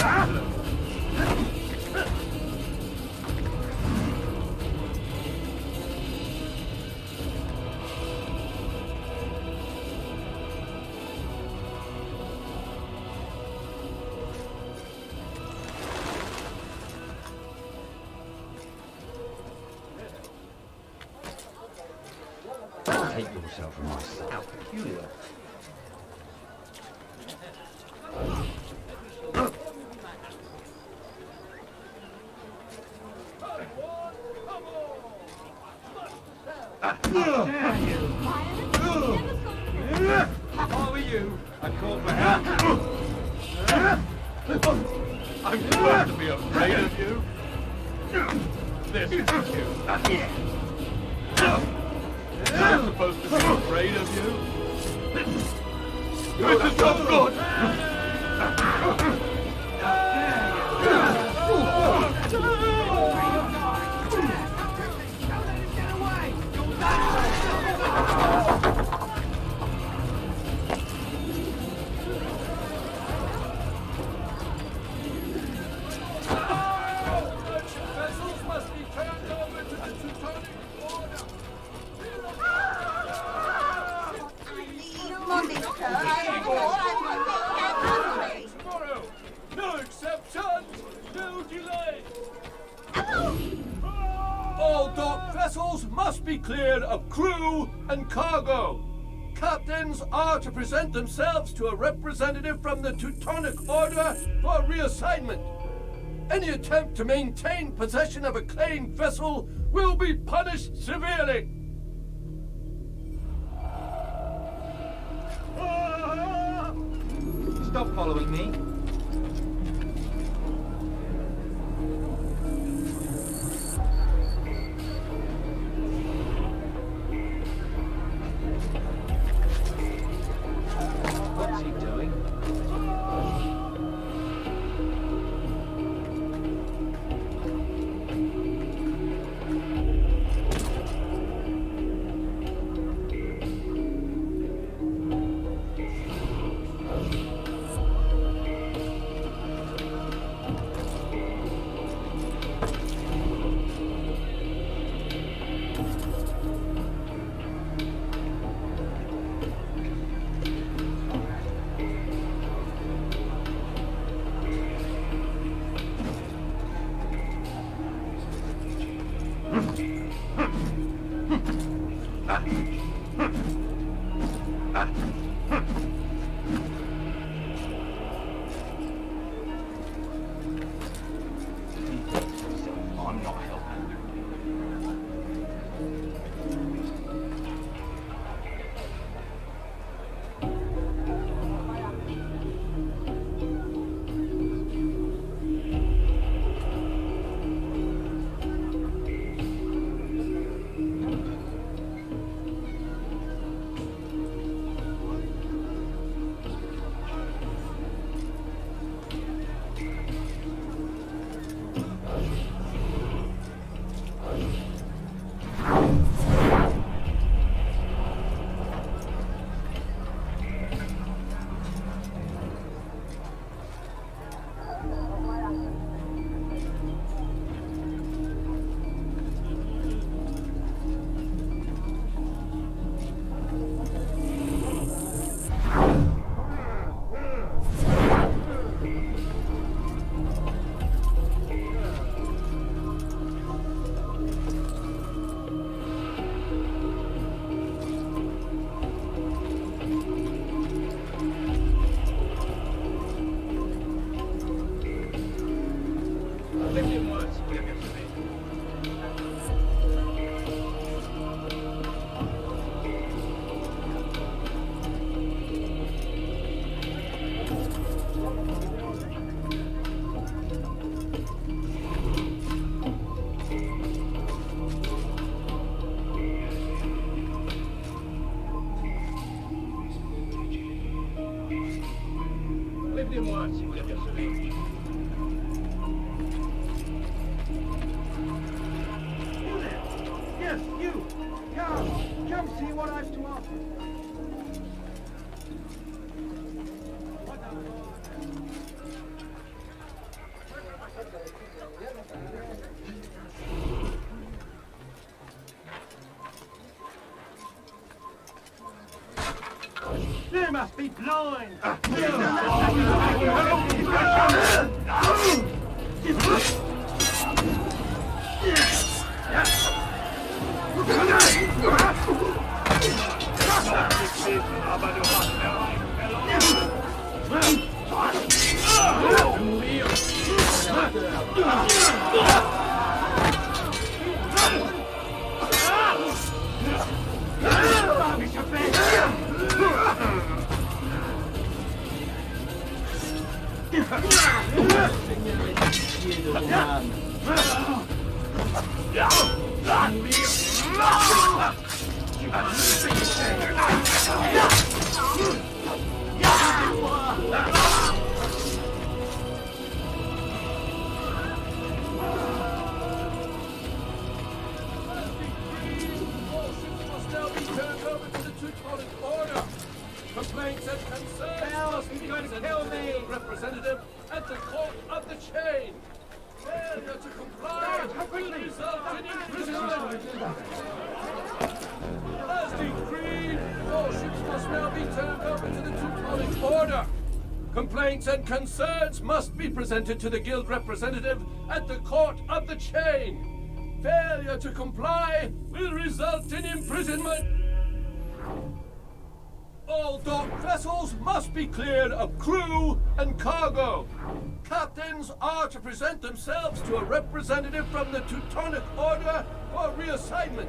S9: Take yourself from my sight. How peculiar.
S4: How are you? I called for help. I'm supposed to be afraid of you. This is you. I'm supposed to be afraid of you. This is not good.
S18: Teutonic Order! Tomorrow! No exceptions! No delay! All dock vessels must be cleared of crew and cargo. Captains are to present themselves to a representative from the Teutonic Order for reassignment. Any attempt to maintain possession of a claimed vessel will be punished severely.
S10: Stop following me. What's he doing? I'm not helping.
S18: Prévenez-moi si vous l'apercevez.
S2: Yes, you! Come see what I've to offer.
S10: They must be blind!
S18: Complaints and concerns must be presented to representative at the court of the chain. Failure to comply will result in imprisonment As decreed, all ships must now be turned over to the Teutonic Order. Complaints and concerns must be presented to the guild representative at the Court of the Chain. Failure to comply will result in imprisonment. All docked vessels must be cleared of crew and cargo. Captains are to present themselves to a representative from the Teutonic Order for reassignment.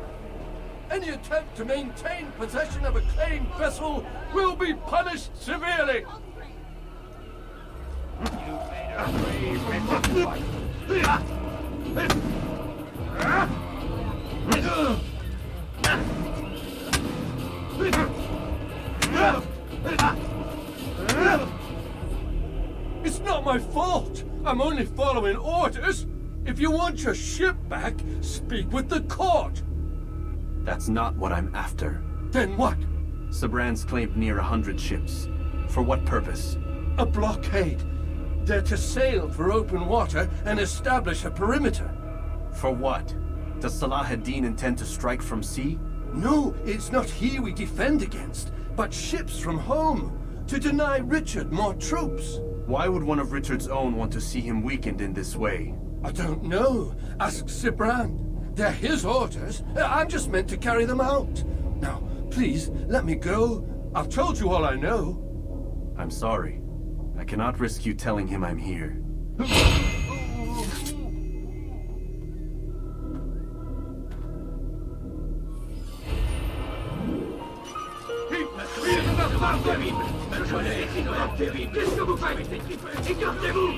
S18: Any attempt to maintain possession of a claimed vessel will be punished severely. It's not my fault. I'm only following orders. If you want your ship back, speak with the court.
S12: That's not what I'm after.
S18: Then what?
S12: Sabran's claimed near 100 ships. For what purpose?
S18: A blockade. They're to sail for open water and establish a perimeter.
S12: For what? Does Salah ad-Din intend to strike from sea?
S18: No, it's not he we defend against, but ships from home, to deny Richard more troops.
S12: Why would one of Richard's own want to see him weakened in this way?
S18: I don't know. Ask Sabran. They're his orders. I'm just meant to carry them out. Now, please, let me go. I've told you all I know.
S12: I'm sorry. I cannot risk you telling him I'm here.
S4: Qu'est-ce que vous faites? Écartez-vous!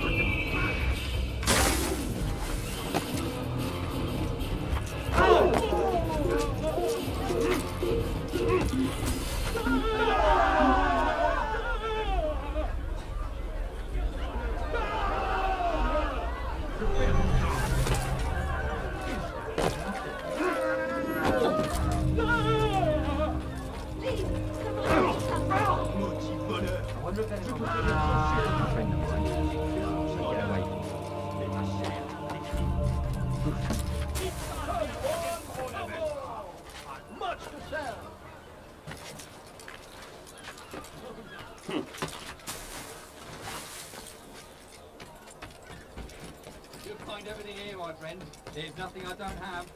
S19: You'll find everything here, my friend. There's nothing I don't have.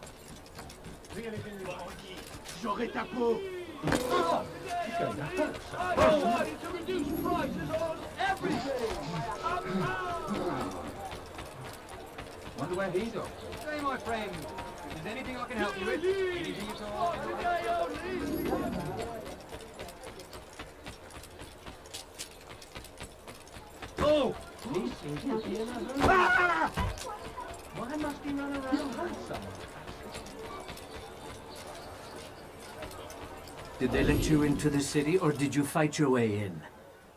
S4: J'aurai ta peau!
S18: I decided to reduce prices on everything!
S19: Wonder where he's off. Say, my friend, if there's anything I can help you with, anything at all.
S4: Oh!
S19: He seems to be in a hurry. Why must he run around handsome?
S20: Did they let you into the city, or did you fight your way in?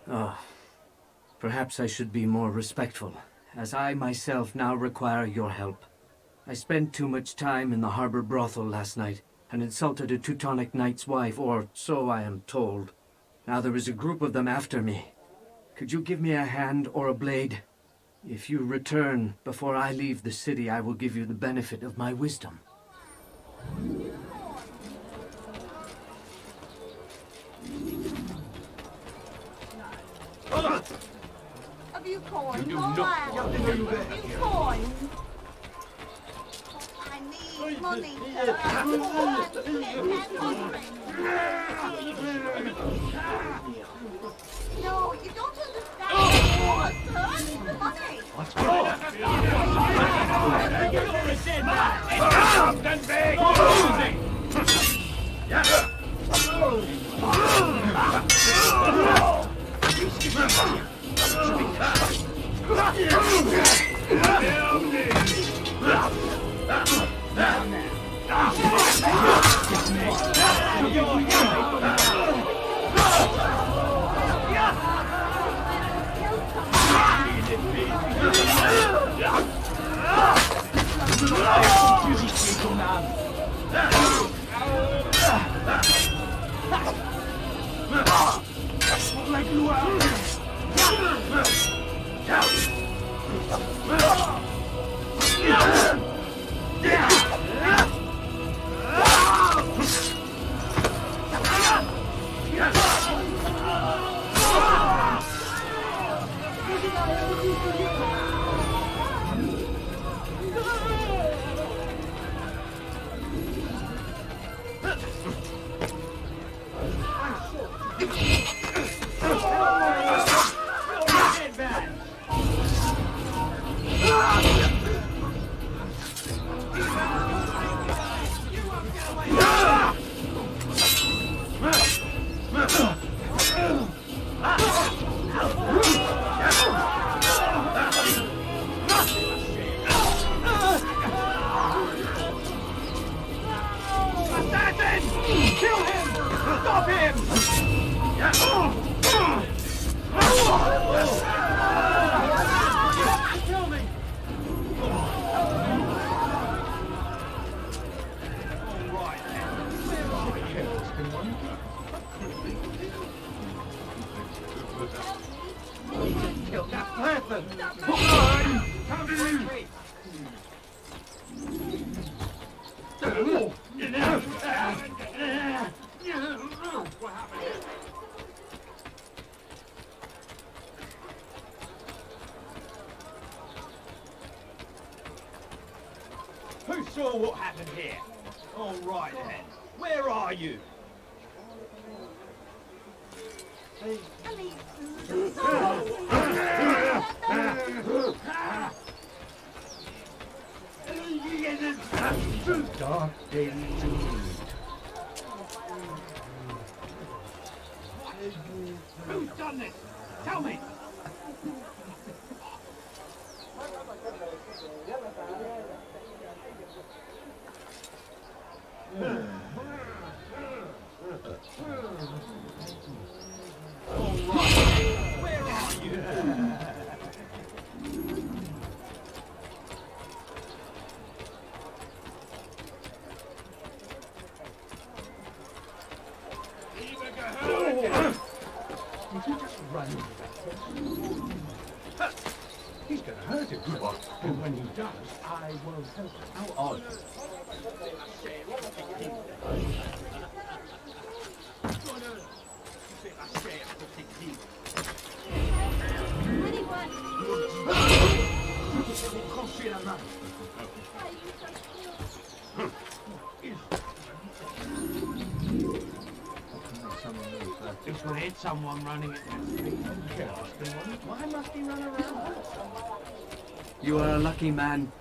S20: Oh, perhaps I should be more respectful, as I myself now require your help. I spent too much time in the harbor brothel last night, and insulted a Teutonic knight's wife, or so I am told. Now there is a group of them after me. Could you give me a hand or a blade? If you return before I leave the city, I will give you the benefit of my wisdom.
S3: A few coins.
S4: You do
S3: all
S4: not
S3: right.
S4: want to do that.
S3: A few coins. I need money. I'm hungry. No, you don't understand. I need the money.
S4: What's going on? Stop him!
S2: Kill me!
S4: Kill that person! What happened? Who saw what happened here? All right then. Where are you?
S2: Dark days indeed.
S4: Who's done this? Tell me! Where are you?
S2: Did you just run into that? He's gonna hurt him. And when he does, I won't help him. How odd.
S4: This will hit someone running at the street. Why must he run around?
S20: You are a lucky man.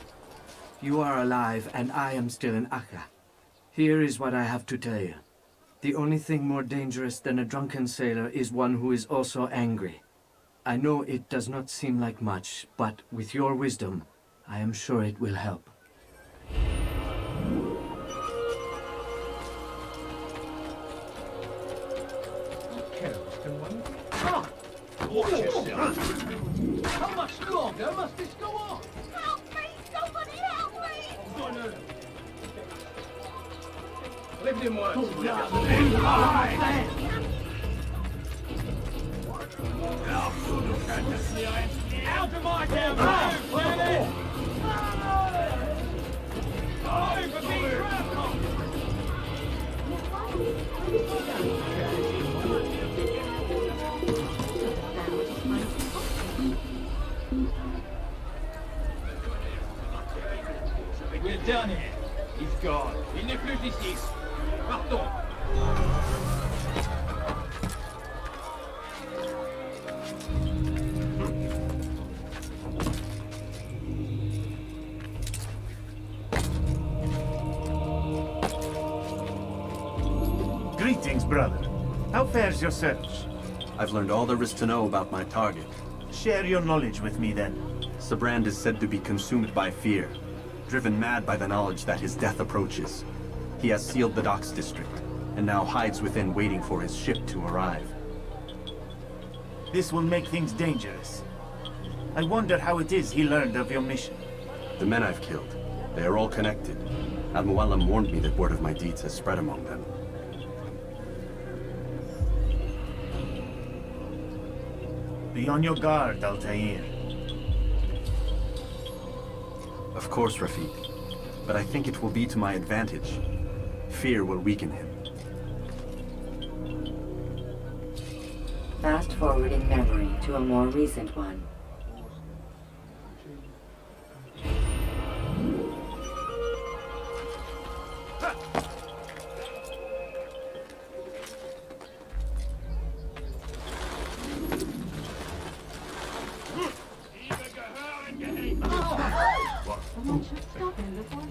S20: You are alive, and I am still in Akka. Here is what I have to tell you. The only thing more dangerous than a drunken sailor is one who is also angry. I know it does not seem like much, but with your wisdom, I am sure it will help.
S4: Watch yourself. How much longer must this go on?
S3: Help me! Somebody help me!
S4: Lève-les-moi. Out of my town! We're done here. He's gone. Il n'est plus ici. Partons.
S10: Greetings, brother. How fares your search?
S12: I've learned all there is to know about my target.
S10: Share your knowledge with me, then.
S12: Sabrand is said to be consumed by fear, driven mad by the knowledge that his death approaches. He has sealed the docks district, and now hides within waiting for his ship to arrive.
S10: This will make things dangerous. I wonder how it is he learned of your mission.
S12: The men I've killed, they are all connected. Al-Mualim warned me that word of my deeds has spread among them.
S10: Be on your guard, Altair.
S12: Of course, Rafiq. But I think it will be to my advantage. Fear will weaken him.
S1: Fast-forwarding memory to a more recent one.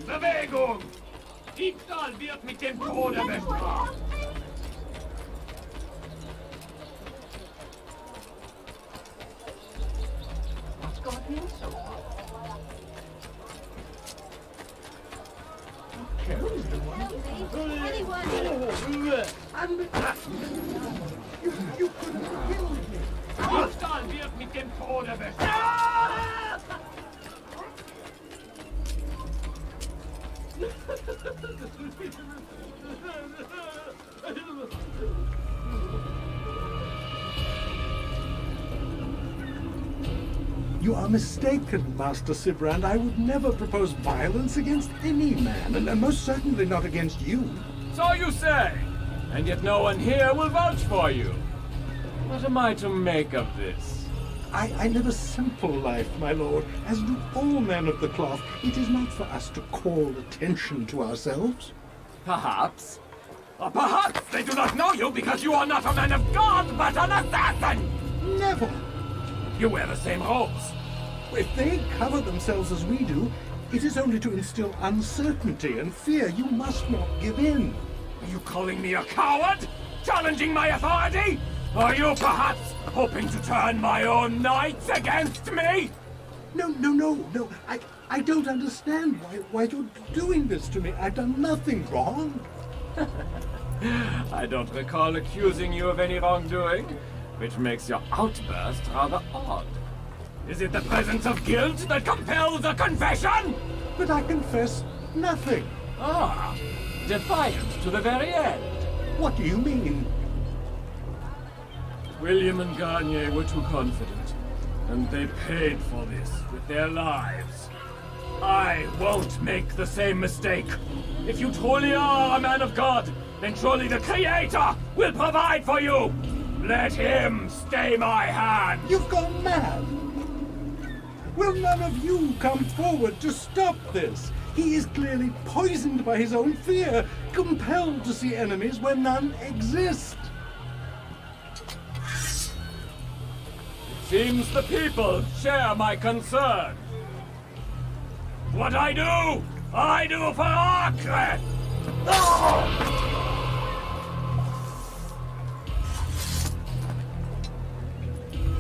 S4: Bewegung! Diebstahl wird mit dem Tode bestraft! What's got him so far? Okay, who's the one?
S3: Anyone?
S4: You couldn't kill me! Aufstand wird mit dem Tode bestraft!
S21: You are mistaken, Master Sibrand. I would never propose violence against any man, and most certainly not against you.
S18: So you say, and yet no one here will vouch for you. What am I to make of this?
S21: I live a simple life, my lord, as do all men of the cloth. It is not for us to call attention to ourselves.
S18: Perhaps. Or perhaps they do not know you because you are not a man of God, but an assassin!
S21: Never!
S18: You wear the same robes.
S21: If they cover themselves as we do, it is only to instill uncertainty and fear. You must not give in.
S18: Are you calling me a coward? Challenging my authority? Are you perhaps hoping to turn my own knights against me?
S21: No. I don't understand why you're doing this to me. I've done nothing wrong.
S18: I don't recall accusing you of any wrongdoing, which makes your outburst rather odd. Is it the presence of guilt that compels a confession?
S21: But I confess nothing.
S18: Ah, defiant to the very end.
S21: What do you mean?
S18: William and Garnier were too confident, and they paid for this with their lives. I won't make the same mistake. If you truly are a man of God, then surely the Creator will provide for you. Let him stay my hand.
S21: You've gone mad. Will none of you come forward to stop this? He is clearly poisoned by his own fear, compelled to see enemies where none exist.
S18: Seems the people share my concern. What I do for Acre!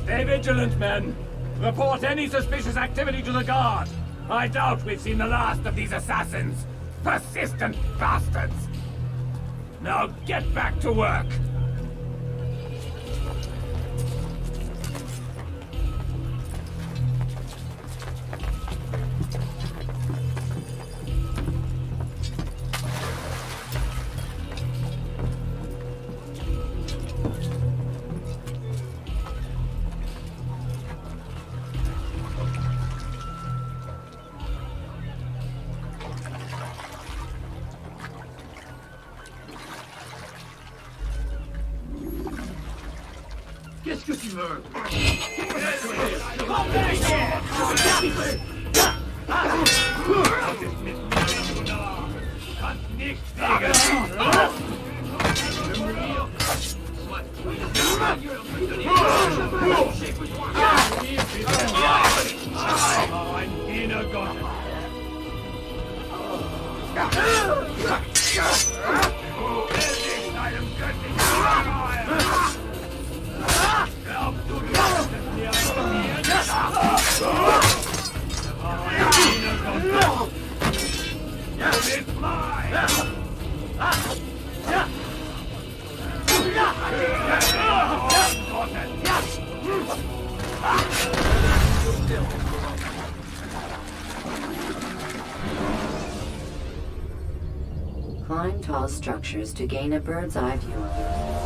S18: Stay vigilant, men. Report any suspicious activity to the guard. I doubt we've seen the last of these assassins. Persistent bastards. Now get back to work.
S4: Qu'est-ce que tu veux?
S1: Climb tall structures to gain a bird's eye view of yourself.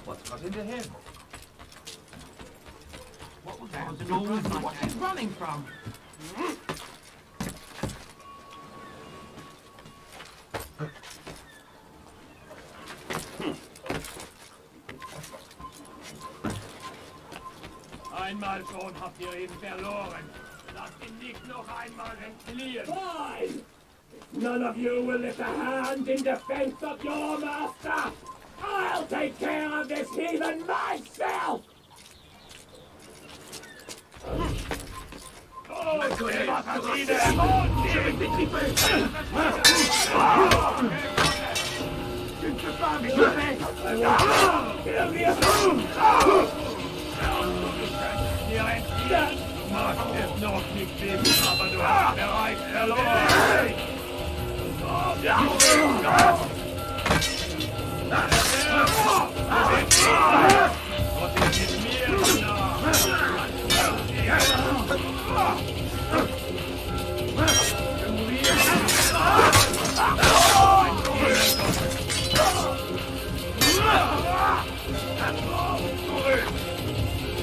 S4: What's got into him? What was that? What's he running from? Einmal schon habt ihr ihn verloren. Lasst ihn nicht noch einmal entfliehen. Fine! None of you will lift a hand in defense of your master! I'll take care of this heathen myself!
S2: Magst es noch nicht wissen, aber du hast bereits verloren!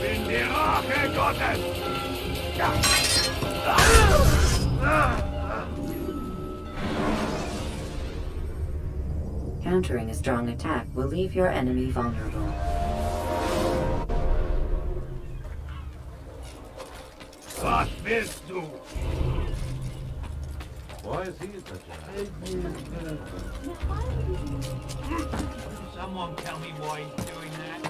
S4: In die Rache Gottes!
S1: Countering a strong attack will leave your enemy vulnerable.
S4: Was willst du?
S7: Why is he such a...
S4: Someone tell me why he's doing that.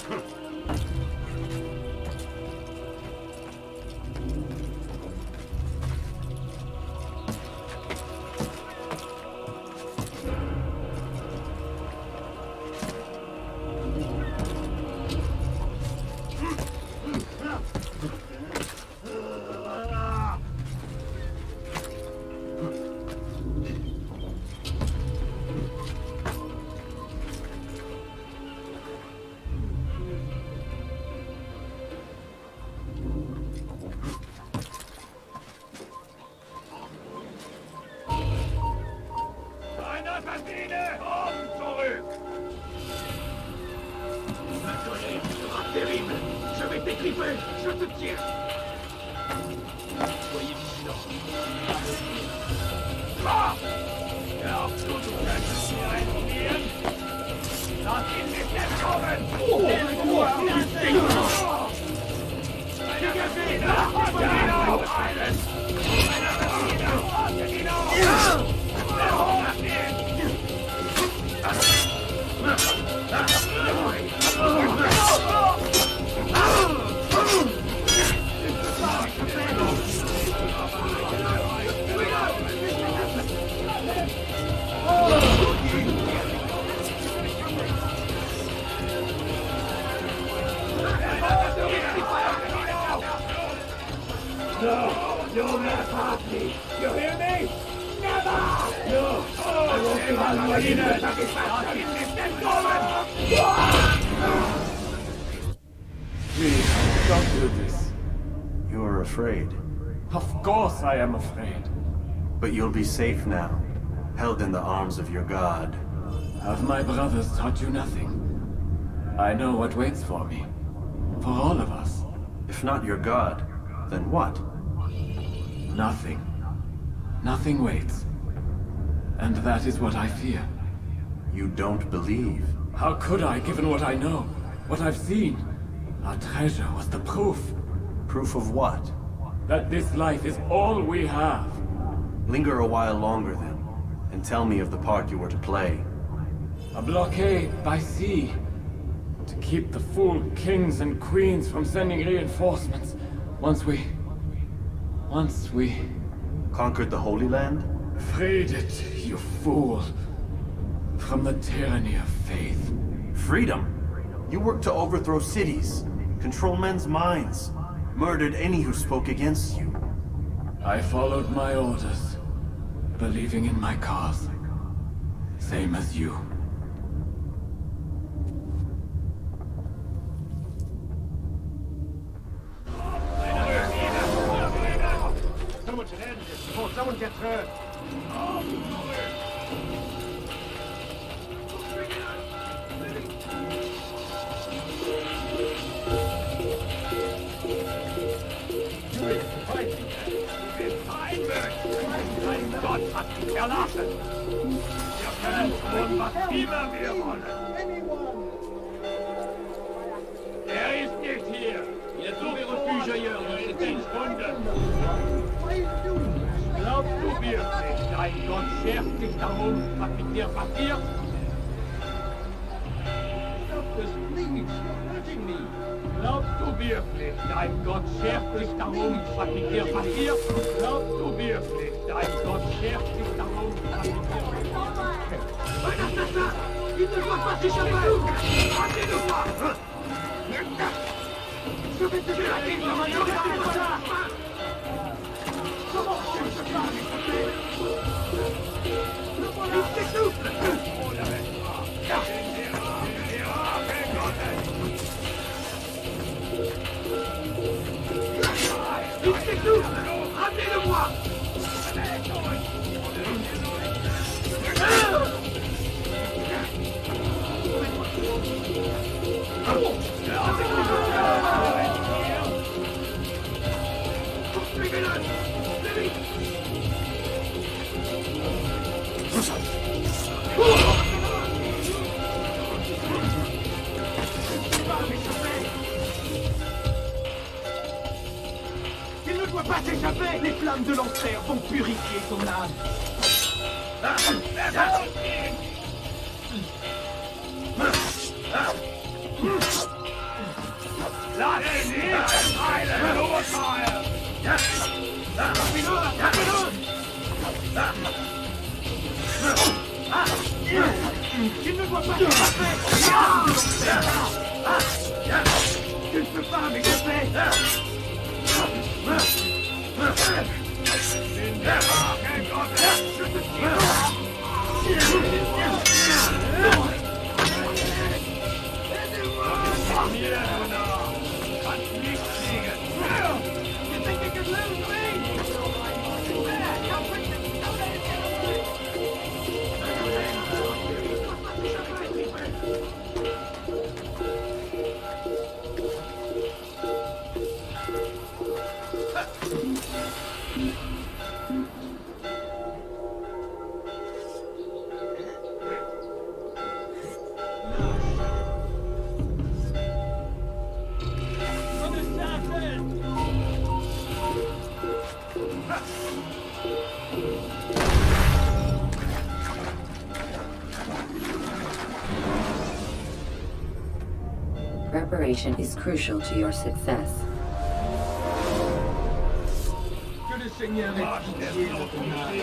S4: Please, don't do this.
S12: You are afraid.
S4: Of course I am afraid.
S12: But you'll be safe now, held in the arms of your god.
S4: Have my brothers taught you nothing? I know what waits for me. For all of us.
S12: If not your god, then what?
S4: Nothing. Nothing waits. And that is what I fear.
S12: You don't believe?
S4: How could I, given what I know? What I've seen? Our treasure was the proof.
S12: Proof of what?
S4: That this life is all we have.
S12: Linger a while longer then, and tell me of the part you were to play.
S4: A blockade by sea. To keep the fool kings and queens from sending reinforcements. Once we...
S12: Conquered the Holy Land?
S4: Freed it, you fool. From the tyranny of faith.
S12: Freedom? You worked to overthrow cities, control men's minds, murdered any who spoke against you.
S4: I followed my orders, believing in my cause. Same as you.
S2: Someone should end this before someone gets hurt.
S4: Gott hat dich verlassen. Wir können tun, was immer wir wollen. Er ist nicht hier. Il a trouvé refuge wirklich dein Gott schert dich darum, was mit dir passiert? Stop this, please. You're hurting me. Glaubst du wirklich, dein Gott schert sich darum, was mit dir passiert? Glaubst du wirklich, dein Gott schert sich darum, was mit dir passiert? Mein Assassin! Il ne voit pas ses cheveux! Arrêtez-le-moi! Je vais te faire la gueule, comment tu veux te parler, s'il te plaît? Il s'essouffle! Il s'essouffle! Ramenez-le-moi! Il ne doit pas s'échapper! Les flammes de l'enfer vont purifier son âme! Il ne doit pas s'échapper! Tu ne peux pas m'échapper! Je te
S1: Preparation is crucial to your success.
S4: Que le Seigneur ait pitié de ton âme.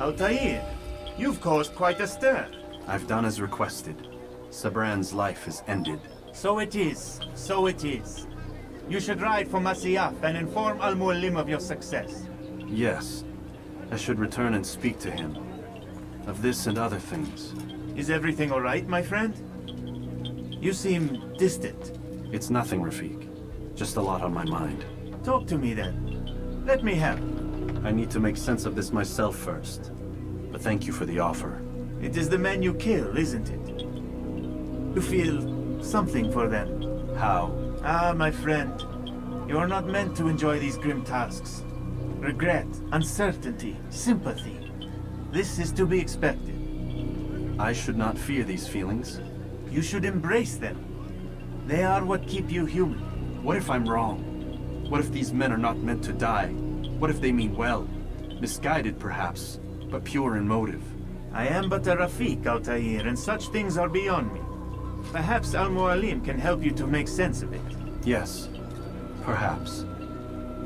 S10: Altair, you've caused quite a stir.
S12: I've done as requested. Sabran's life is ended.
S10: So it is. So it is. You should ride for Masyaf and inform Al-Mualim of your success.
S12: Yes. I should return and speak to him. Of this and other things.
S10: Is everything all right, my friend? You seem distant.
S12: It's nothing, Rafik. Just a lot on my mind.
S10: Talk to me then. Let me help.
S12: I need to make sense of this myself first. But thank you for the offer.
S10: It is the men you kill, isn't it? You feel something for them.
S12: How?
S10: Ah, my friend. You are not meant to enjoy these grim tasks. Regret, uncertainty, sympathy. This is to be expected.
S12: I should not fear these feelings.
S10: You should embrace them. They are what keep you human.
S12: What if I'm wrong? What if these men are not meant to die? What if they mean well? Misguided, perhaps, but pure in motive.
S10: I am but a Rafik, Altair, and such things are beyond me. Perhaps Al-Mualim can help you to make sense of it.
S12: Yes, perhaps.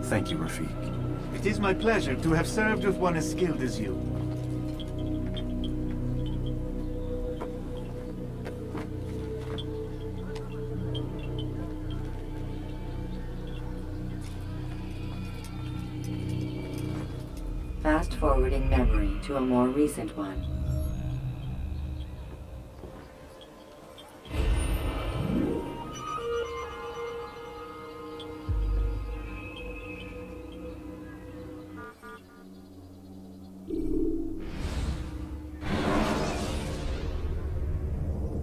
S12: Thank you, Rafik.
S10: It is my pleasure to have served with one as skilled as you.
S1: Fast-forwarding memory to a more recent one.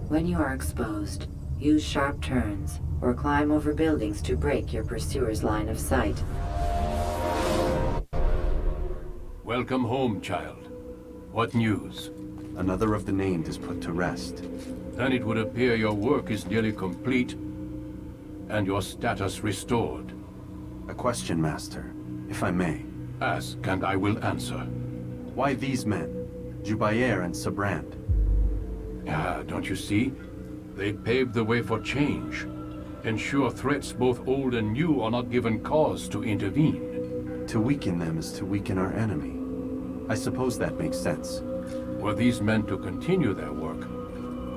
S1: When you are exposed, use sharp turns or climb over buildings to break your pursuer's line of sight.
S14: Welcome home, child. What news?
S12: Another of the named is put to rest.
S14: Then it would appear your work is nearly complete and your status restored.
S12: A question, Master, if I may.
S14: Ask, and I will answer.
S12: Why these men? Jubayer and Sabrand?
S14: Ah, don't you see? They paved the way for change. Ensure threats both old and new are not given cause to intervene.
S12: To weaken them is to weaken our enemy. I suppose that makes sense.
S14: Were these men to continue their work,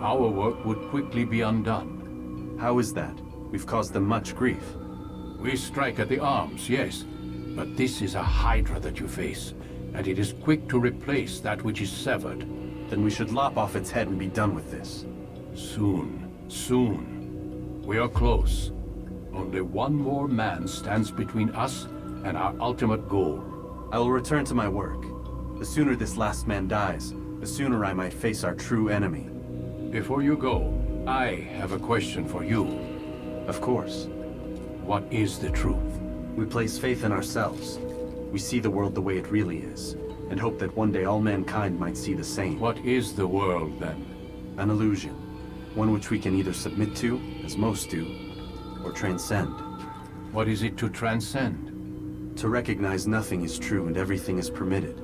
S14: our work would quickly be undone.
S12: How is that? We've caused them much grief.
S14: We strike at the arms, yes. But this is a hydra that you face, and it is quick to replace that which is severed.
S12: Then we should lop off its head and be done with this.
S14: Soon, soon. We are close. Only one more man stands between us and our ultimate goal.
S12: I will return to my work. The sooner this last man dies, the sooner I might face our true enemy.
S14: Before you go, I have a question for you.
S12: Of course.
S14: What is the truth?
S12: We place faith in ourselves. We see the world the way it really is, and hope that one day all mankind might see the same.
S14: What is the world, then?
S12: An illusion. One which we can either submit to, as most do, or transcend.
S14: What is it to transcend?
S12: To recognize nothing is true and everything is permitted.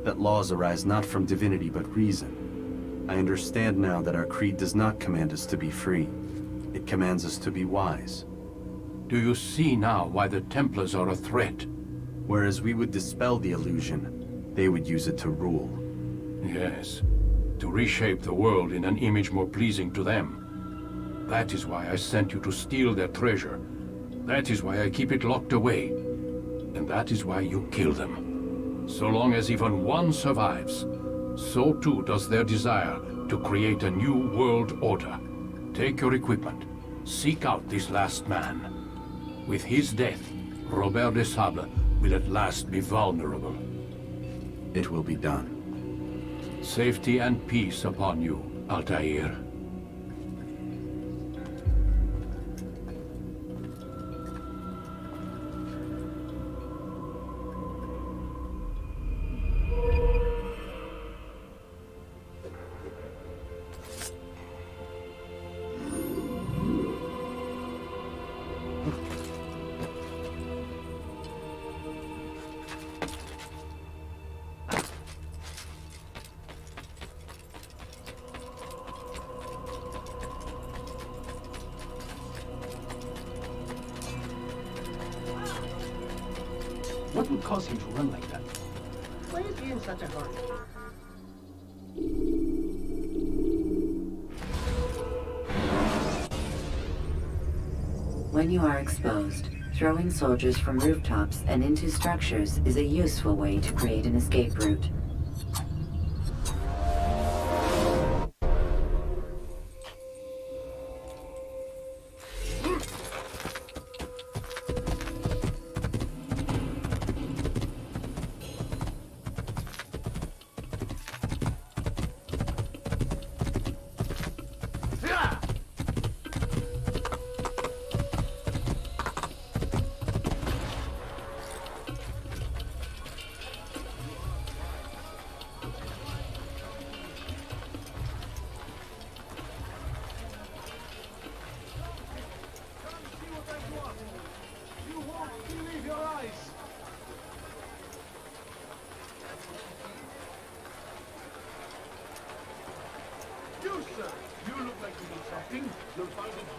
S12: That laws arise not from divinity but reason. I understand now that our creed does not command us to be free. It commands us to be wise.
S14: Do you see now why the Templars are a threat?
S12: Whereas we would dispel the illusion, they would use it to rule.
S14: Yes, to reshape the world in an image more pleasing to them. That is why I sent you to steal their treasure. That is why I keep it locked away. And that is why you kill them. So long as even one survives, so too does their desire to create a new world order. Take your equipment. Seek out this last man. With his death, Robert de Sable will at last be vulnerable.
S12: It will be done.
S14: Safety and peace upon you, Altair.
S5: What would cause him to run like that?
S6: Why is he in such a hurry?
S1: When you are exposed, throwing soldiers from rooftops and into structures is a useful way to create an escape route.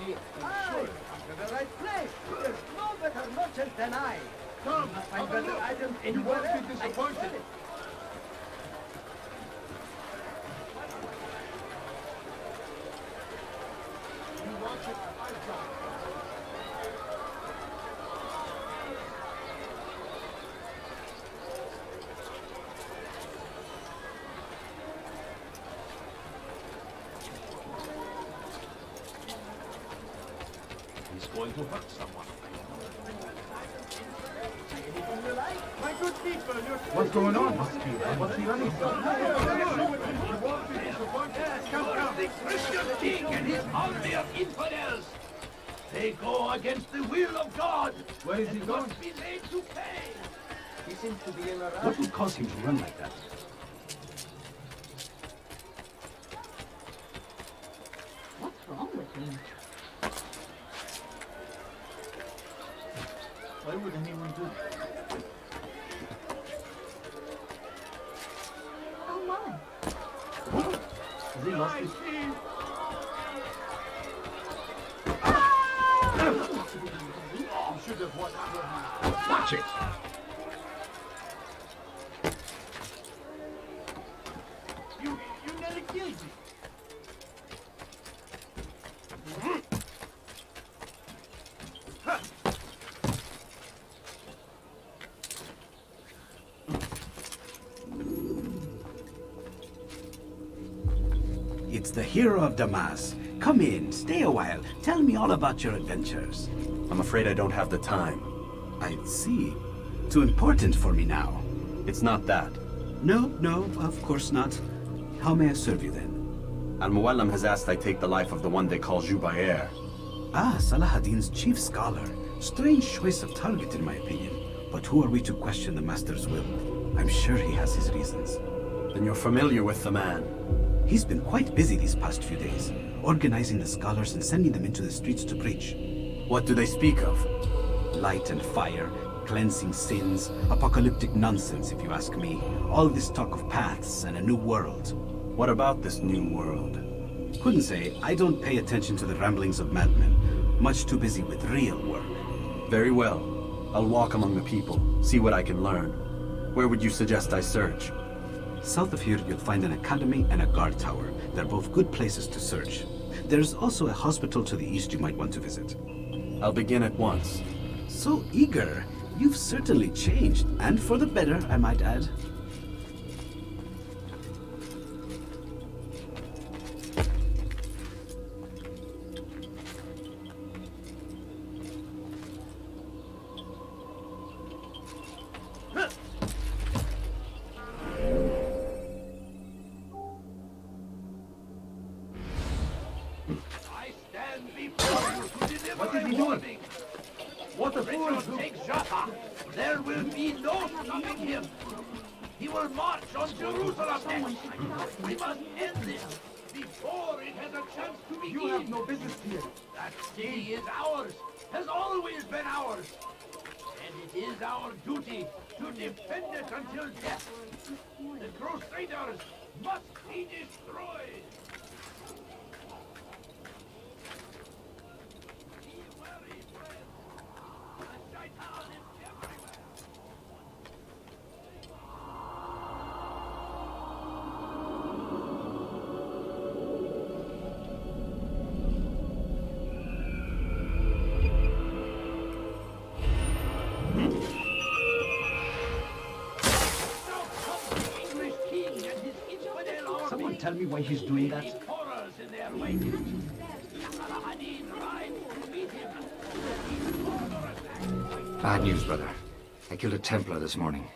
S6: dear. Aye, come to the right place. There's no better merchant than I.
S2: Come,
S6: I find
S2: have a
S6: better
S2: look.
S6: items
S2: You
S6: anywhere
S2: won't be
S6: else. I
S2: disappointed.
S6: swear it.
S2: You want it? I've got it.
S18: He's going to hurt someone.
S2: My good people, you're...
S18: What's going on? What's he running from?
S2: You won't be disappointed. Come.
S4: The Christian king and his army of infidels. They go against the will of God.
S18: Where is he
S4: and
S18: going?
S4: must be made to pay.
S6: He seems to be in a rush.
S5: What would cause him to run like that?
S3: What's wrong with him?
S10: Why would anyone do that?
S3: Oh my.
S10: Has he lost his...
S2: You should have watched your hand.
S13: Watch it!
S2: You nearly killed me.
S5: It's the hero of Damas. Come in, stay a while. Tell me all about your adventures.
S12: I'm afraid I don't have the time.
S5: I see. Too important for me now.
S12: It's not that.
S5: No, of course not. How may I serve you then?
S12: Al-Muallim has asked I take the life of the one they call Jubair.
S5: Ah, Salahadin's chief scholar. Strange choice of target in my opinion. But who are we to question the Master's will? I'm sure he has his reasons.
S12: Then you're familiar with the man.
S5: He's been quite busy these past few days, organizing the scholars and sending them into the streets to preach.
S12: What do they speak of?
S5: Light and fire, cleansing sins, apocalyptic nonsense if you ask me. All this talk of paths and a new world.
S12: What about this new world?
S5: Couldn't say. I don't pay attention to the ramblings of madmen. Much too busy with real work.
S12: Very well. I'll walk among the people, see what I can learn. Where would you suggest I search?
S5: South of here, you'll find an academy and a guard tower. They're both good places to search. There's also a hospital to the east you might want to visit.
S12: I'll begin at once.
S5: So eager. You've certainly changed, and for the better, I might add.
S4: I stand before you to deliver
S10: What is he
S4: a
S10: doing?
S4: warning.
S10: What a fool!
S4: Richard takes Jaffa. There will be no stopping him. He will march on Jerusalem next. We must end this before it has a chance to begin.
S2: You have no business here.
S4: That city is ours, has always been ours. And it is our duty to defend it until death. The Crusaders must be destroyed. Be wary, friends. The Shaitan is everywhere.
S5: Someone tell me why he's doing that?
S4: Horrors in their wake. Saladin rides to meet him.
S17: Bad news, brother. I killed a Templar this morning.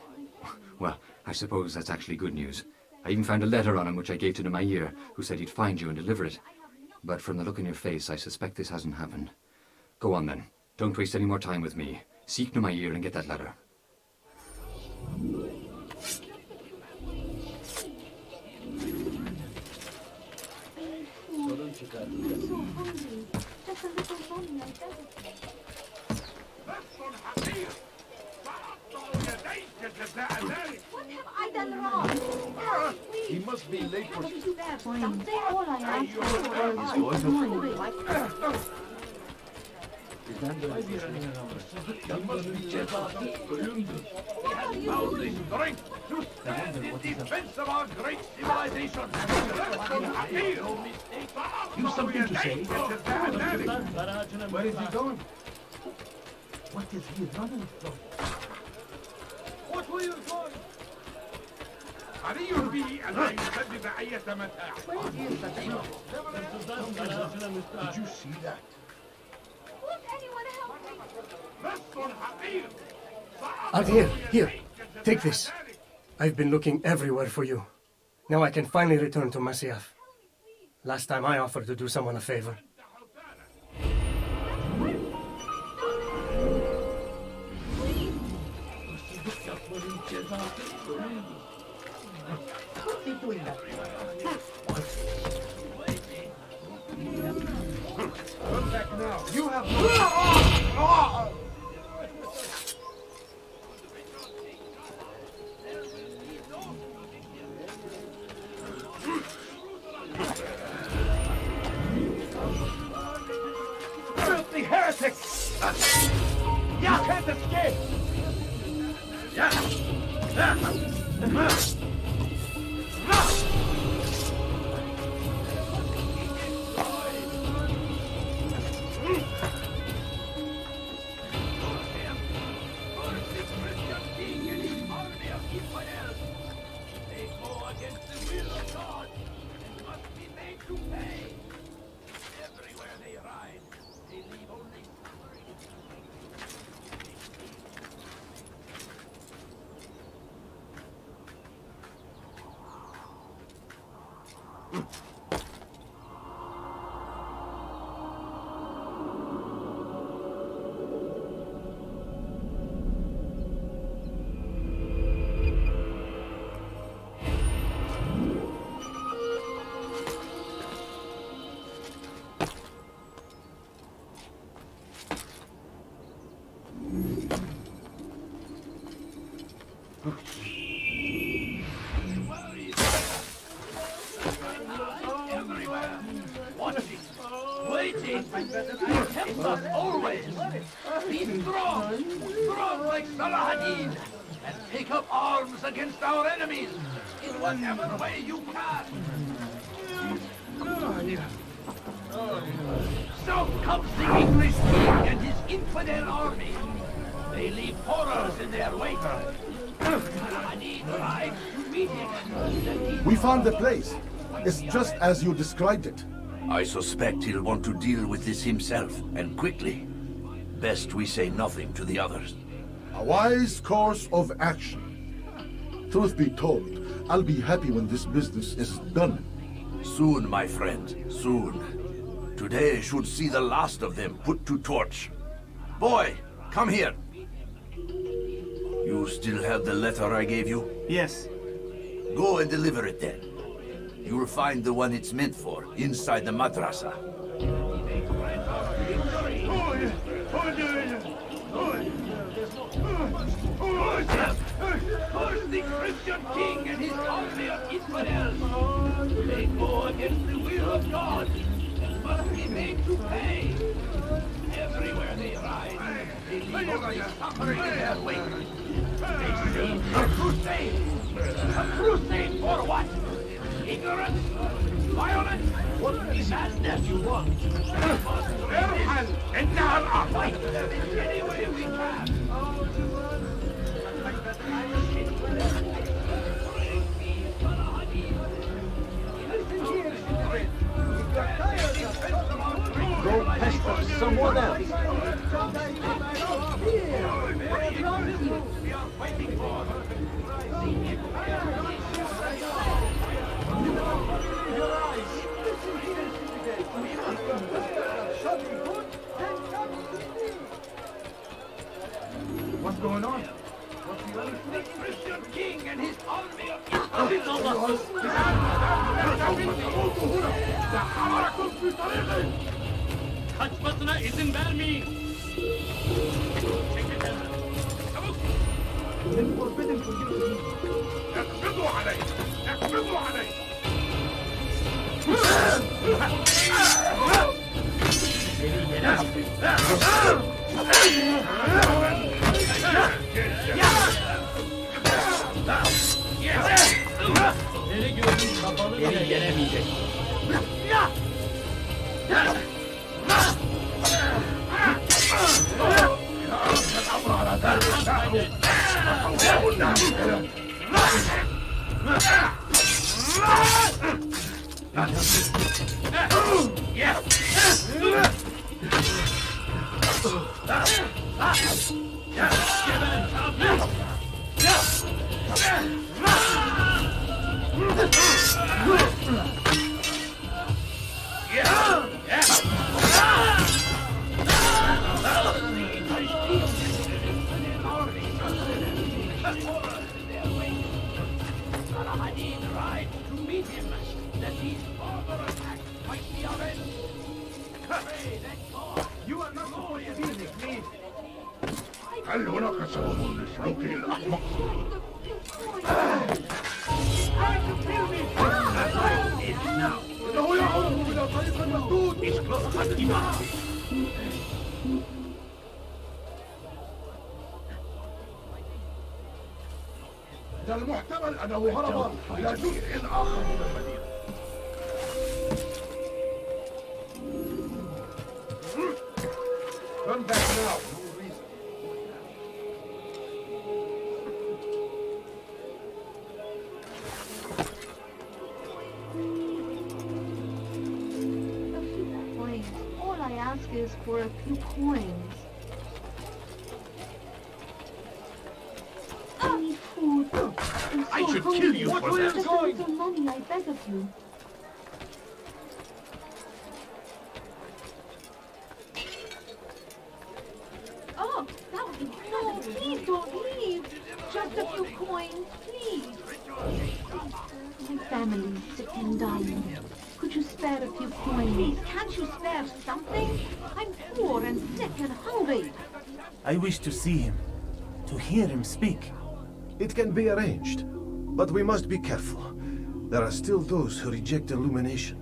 S17: Well, I suppose that's actually good news. I even found a letter on him which I gave to Nemair, who said he'd find you and deliver it. But from the look in your face, I suspect this hasn't happened. Go on then. Don't waste any more time with me. Seek Nemair and get that letter.
S3: I'm so hungry. Just a little running, I bet. What have I done wrong? Please.
S2: He must be late for...
S3: Something all I ask for
S2: He's going to...
S4: Bounding strength to stand in defense of our great civilization.
S2: You something to say? Where is he going? What is he running from?
S4: What were you doing? علي به أن لا يسبب أي متاع.
S2: Did you see that?
S3: Won't anyone help me?
S11: Altair, here. Take this. I've been looking everywhere for you. Now I can finally return to Masyaf. Last time I offered to do someone a favor.
S6: What's he doing that?
S2: Come back now. You have
S4: Filthy heretic! You can't escape! Everywhere, watching, waiting. Templars always. Be strong, strong like Saladin, and take up arms against our enemies in whatever way you can. So comes the English king and his infidel army. They leave horrors in their wake. Saladin rides to meet him.
S13: We found the place. It's just as you described it.
S22: I suspect he'll want to deal with this himself, and quickly. Best we say nothing to the others.
S13: A wise course of action. Truth be told, I'll be happy when this business is done.
S22: Soon, my friend, soon. Today should see the last of them put to torch. Boy, come here. You still have the letter I gave you?
S10: Yes.
S22: Go and deliver it then. You'll find the one it's meant for inside the madrasa.
S4: First the Christian king and his army of infidels. They go against the will of God and must be made to pay. Everywhere they ride, they leave only suffering in their wake. They seem a crusade. A crusade for what? Ignorance? Violence? What madness you want? Erhan! انتهى الأمر! Fight them in any way we can!
S2: Go pester someone else.
S4: We are waiting for
S2: What's going on?
S4: the Christian king and his army of
S23: Kaçmasına izin vermeyin.
S4: اقبضوا عليه! اقبضوا عليه!
S23: Beni yenemeyecek.
S13: ده المحتمل أنه هرب إلى جزء آخر من المدينة. Come back now. No reason.
S3: A few coins. All I ask is for a few coins. I need food. I'm so
S22: I should
S3: hungry.
S22: kill you for that.
S3: Just a little money, I beg of you. Oh, that would be no, please don't leave. Just a few coins, please. My family's sick and dying. Could you spare a few coins? Please, can't you spare something? I'm poor and sick and hungry.
S10: I wish to see him, to hear him speak.
S8: It can be arranged, but we must be careful. There are still those who reject illumination.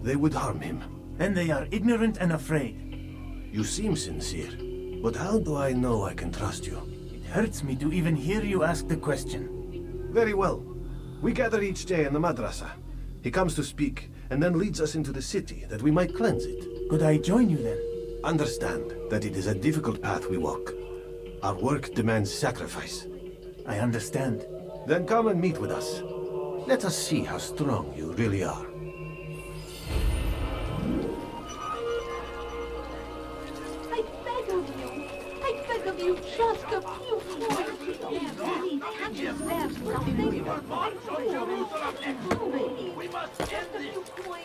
S8: They would harm him.
S10: And they are ignorant and afraid.
S8: You seem sincere, but how do I know I can trust you?
S10: It hurts me to even hear you ask the question.
S8: Very well. We gather each day in the madrasa. He comes to speak, and then leads us into the city, that we might cleanse it.
S10: Could I join you then?
S8: Understand that it is a difficult path we walk. Our work demands sacrifice.
S10: I understand.
S8: Then come and meet with us. Let us see how strong you really are.
S3: I beg of you, just a few coins. Please, can't you spare something? I'm poor and hungry.
S4: We must end this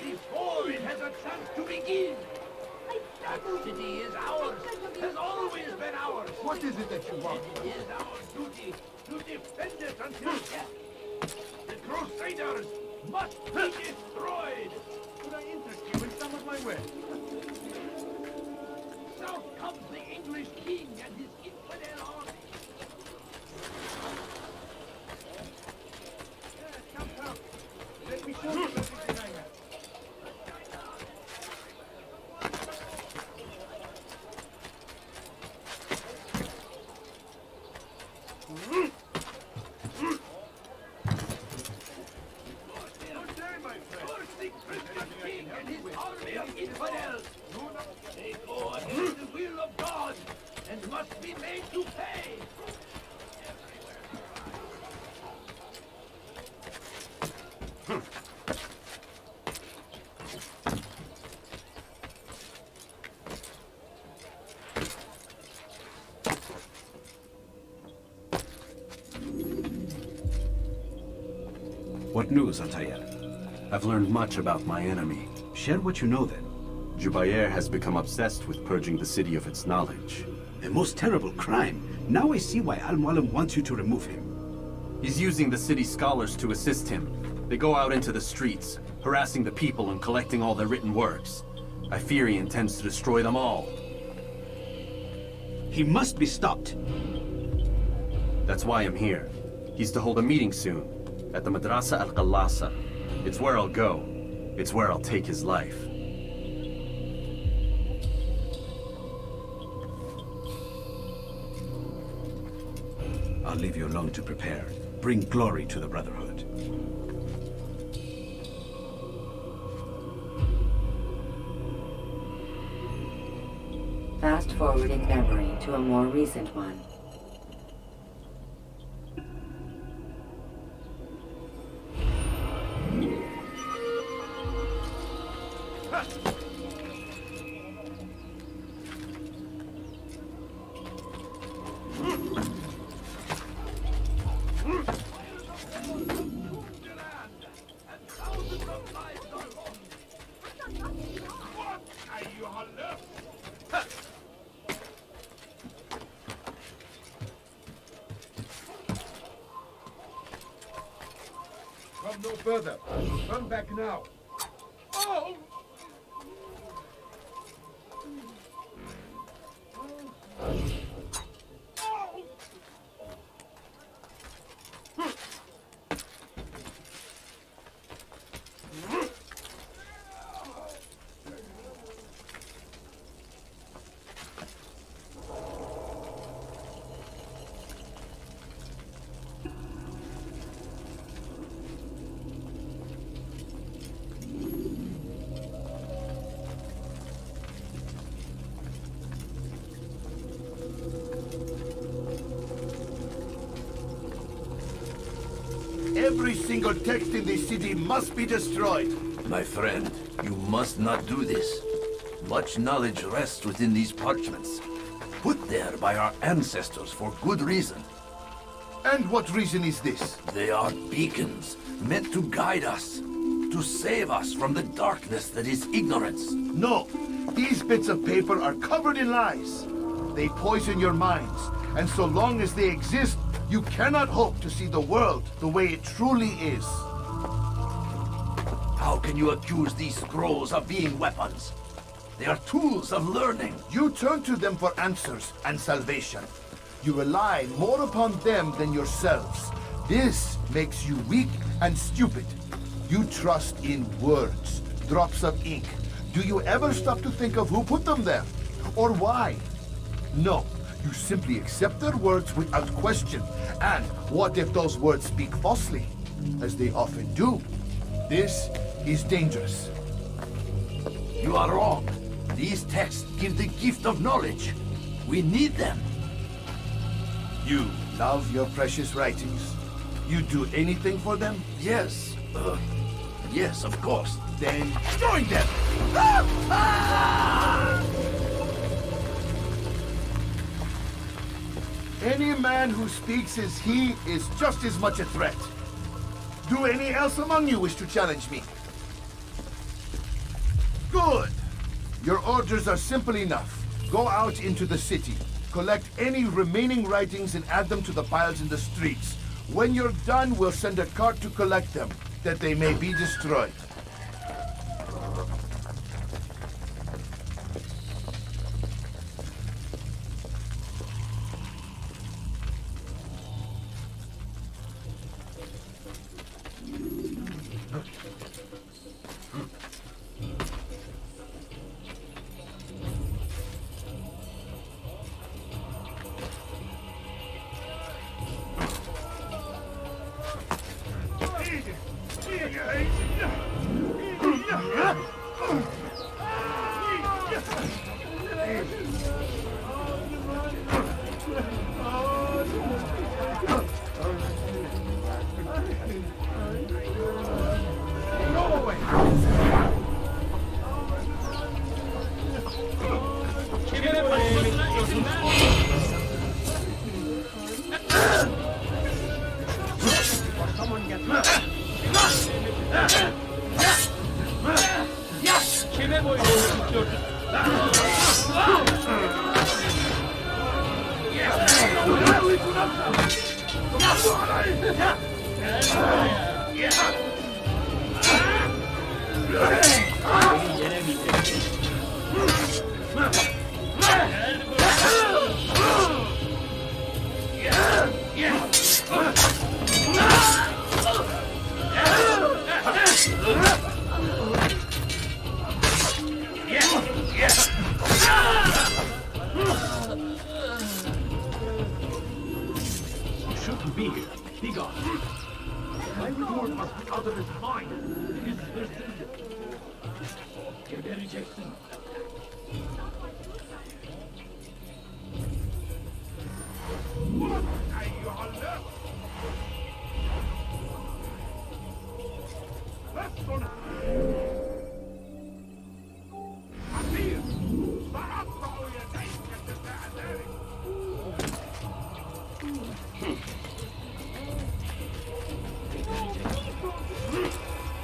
S4: before it has a chance to begin. That city is ours, has always been ours.
S22: What is it that you want?
S4: It is our duty to defend it until death. The Crusaders must be destroyed.
S22: Could I interest you in some of my wares?
S4: South comes the English king and his infidel army.
S22: Come. Let me show you something I have.
S4: They go against the will of God and must be made to pay.
S5: What news, Altair?
S12: I've learned much about my enemy.
S5: Share what you know, then.
S12: Jubair has become obsessed with purging the city of its knowledge.
S5: A most terrible crime. Now I see why Al-Mualim wants you to remove him.
S12: He's using the city scholars to assist him. They go out into the streets, harassing the people and collecting all their written works. I fear he intends to destroy them all.
S5: He must be stopped.
S12: That's why I'm here. He's to hold a meeting soon, at the Madrasa Al-Qallasa. It's where I'll go. It's where I'll take his life.
S5: I'll leave you alone to prepare. Bring glory to the Brotherhood.
S1: Fast-forwarding memory to a more recent one.
S2: Come no further. Come back now. Oh!
S22: Every single text in this city must be destroyed. My friend, you must not do this. Much knowledge rests within these parchments, put there by our ancestors for good reason.
S13: And what reason is this?
S22: They are beacons, meant to guide us, to save us from the darkness that is ignorance.
S13: No, these bits of paper are covered in lies. They poison your minds, and so long as they exist, you cannot hope to see the world the way it truly is.
S22: How can you accuse these scrolls of being weapons? They are tools of learning.
S13: You turn to them for answers and salvation. You rely more upon them than yourselves. This makes you weak and stupid. You trust in words, drops of ink. Do you ever stop to think of who put them there? Or why? No. You simply accept their words without question. And what if those words speak falsely? As they often do. This is dangerous.
S22: You are wrong. These texts give the gift of knowledge. We need them.
S13: You love your precious writings. You do anything for them?
S22: Yes. Yes, of course.
S13: Then join them! Any man who speaks as he is just as much a threat. Do any else among you wish to challenge me? Good. Your orders are simple enough. Go out into the city. Collect any remaining writings and add them to the piles in the streets. When you're done, we'll send a cart to collect them, that they may be destroyed.
S2: must be out of his mind. Gebereceksin. What? Eyvallah. Let's go now. عبير سأقطع يديك دفاع ذلك.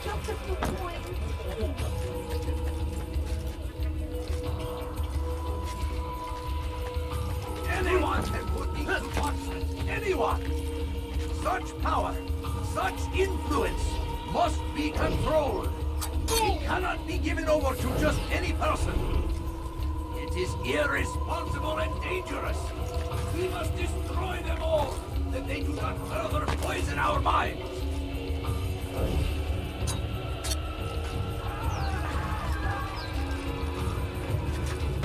S3: Just a few coins,
S22: Anyone can put me to punishment. Anyone! Such power, such influence must be controlled. It cannot be given over to just any person. It is irresponsible and dangerous. We must destroy them all, that they do not further poison our minds.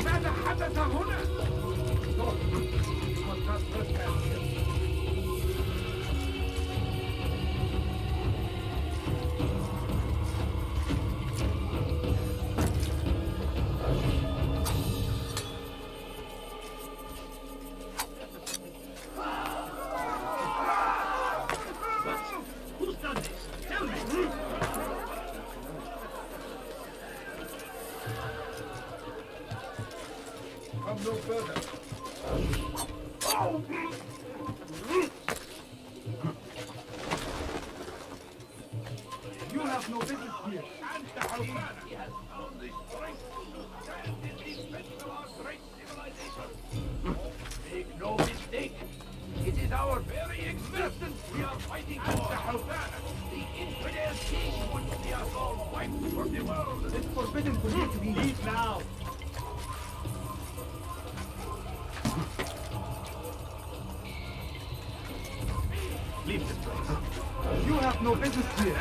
S2: ماذا حدث هنا؟ Who's done this? Tell me!
S13: Come no further.
S2: You have no business here.
S4: He has found the strength to stand in defense of our great civilization. Make no mistake, it is our very existence we are fighting for. The infidel king would see us all wiped from the world.
S2: It's forbidden for you to leave now.
S4: Leave this place.
S2: You have no business here.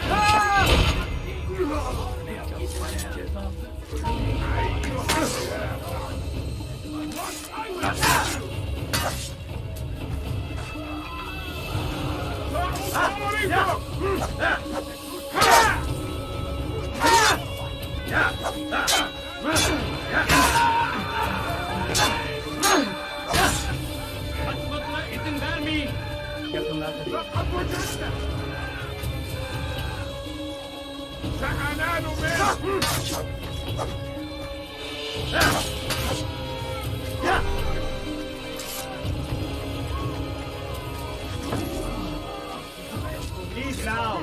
S2: Leave now.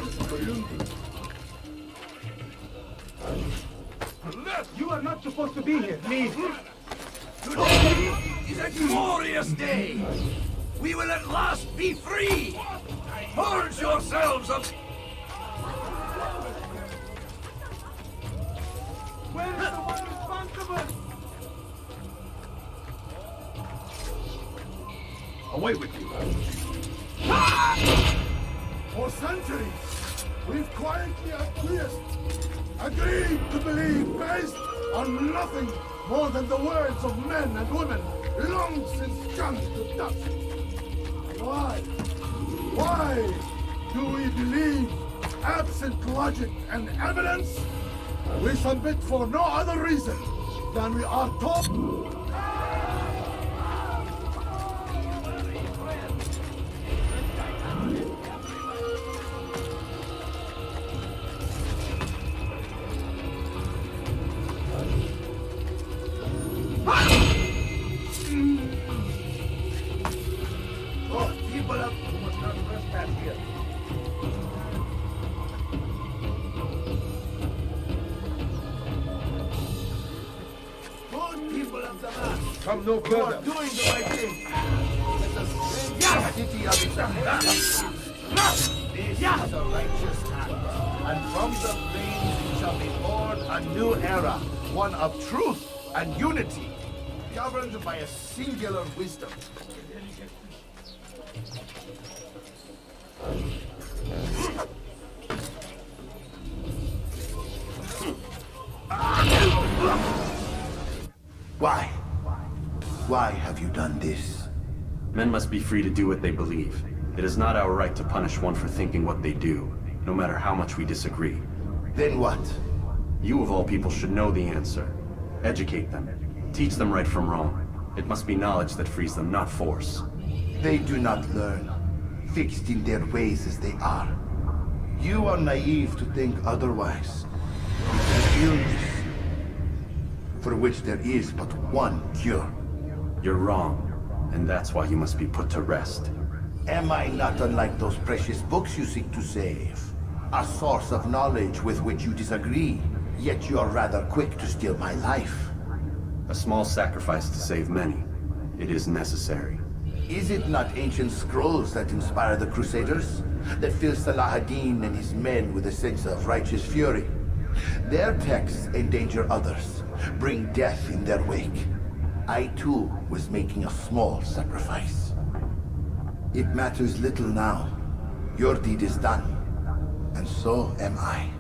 S2: You are not supposed to be here. Leave.
S22: Today is a glorious day. We will at last be free. Purge yourselves of...
S2: Where is the one responsible?
S13: Away with you. For centuries, we've quietly acquiesced, agreed to believe based on nothing more than the words of men and women, long since turned to dust. Why? Why do we believe, absent logic and evidence? We submit for no other reason than we are taught.
S22: Oh, people of... You must not trespass here. Good people of the mass.
S13: Come no
S22: You are
S13: further.
S22: doing the right thing. Let us cleanse the city of its hands. This is a righteous act, and from the flames shall be born a new era, one of truth and unity, governed by a singular wisdom.
S12: Why?
S22: Why have you done this?
S12: Men must be free to do what they believe. It is not our right to punish one for thinking what they do. no matter how much we disagree.
S22: Then what?
S12: You of all people should know the answer. Educate them. Teach them right from wrong. It must be knowledge that frees them, not force.
S22: They do not learn, fixed in their ways as they are. You are naive to think otherwise. It's an illness for which there is but one cure.
S12: You're wrong, and that's why you must be put to rest.
S22: Am I not unlike those precious books you seek to save? A source of knowledge with which you disagree, yet you are rather quick to steal my life.
S12: A small sacrifice to save many. It is necessary.
S22: Is it not ancient scrolls that inspire the Crusaders? That fill Salah ad-Din and his men with a sense of righteous fury? Their texts endanger others, bring death in their wake. I too was making a small sacrifice. It matters little now. Your deed is done, and so am I.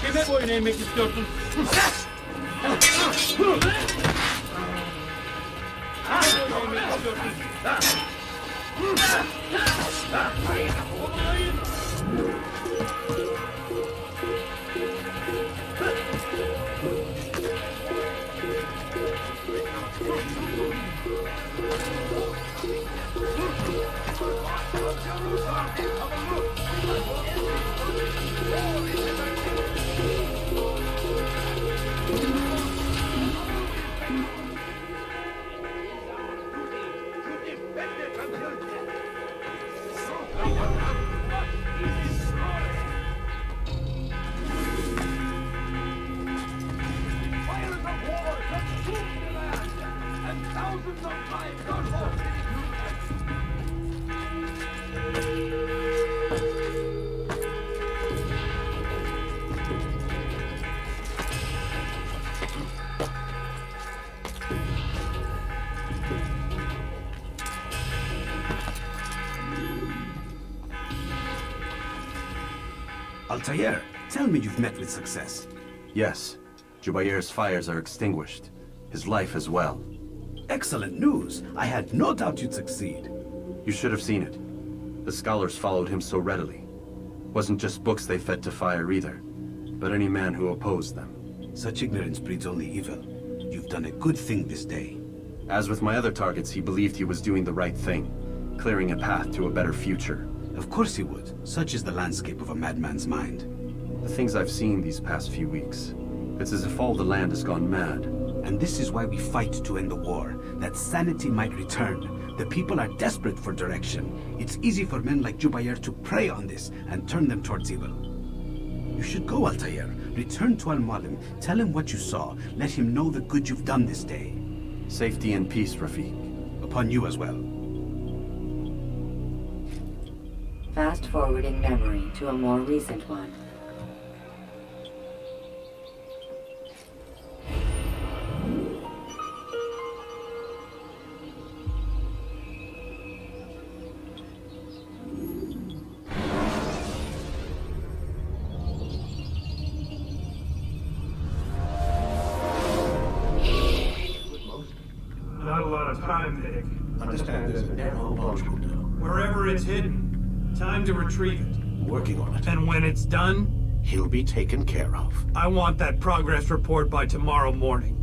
S18: Kime boyun eğmek istiyorsun?
S5: Altair, tell me you've met with success.
S12: Yes. Jubair's fires are extinguished. His life as well.
S5: Excellent news. I had no doubt you'd succeed.
S12: You should have seen it. The scholars followed him so readily. Wasn't just books they fed to fire either, but any man who opposed them.
S5: Such ignorance breeds only evil. You've done a good thing this day.
S12: As with my other targets, he believed he was doing the right thing, clearing a path to a better future.
S5: Of course he would. Such is the landscape of a madman's mind.
S12: The things I've seen these past few weeks, it's as if all the land has gone mad.
S5: And this is why we fight to end the war, that sanity might return. The people are desperate for direction. It's easy for men like Jubair to prey on this and turn them towards evil. You should go, Altair. Return to Al-Mualim, tell him what you saw, let him know the good you've done this day.
S12: Safety and peace, Rafiq.
S5: Upon you as well.
S1: Fast-forwarding memory to a more recent one.
S2: Not a lot of time, Nick.
S8: Understand there's an airhole module down.
S2: Wherever it's hidden, time to retrieve it.
S8: Working on it.
S2: And when it's done,
S8: He'll be taken care of.
S2: I want that progress report by tomorrow morning.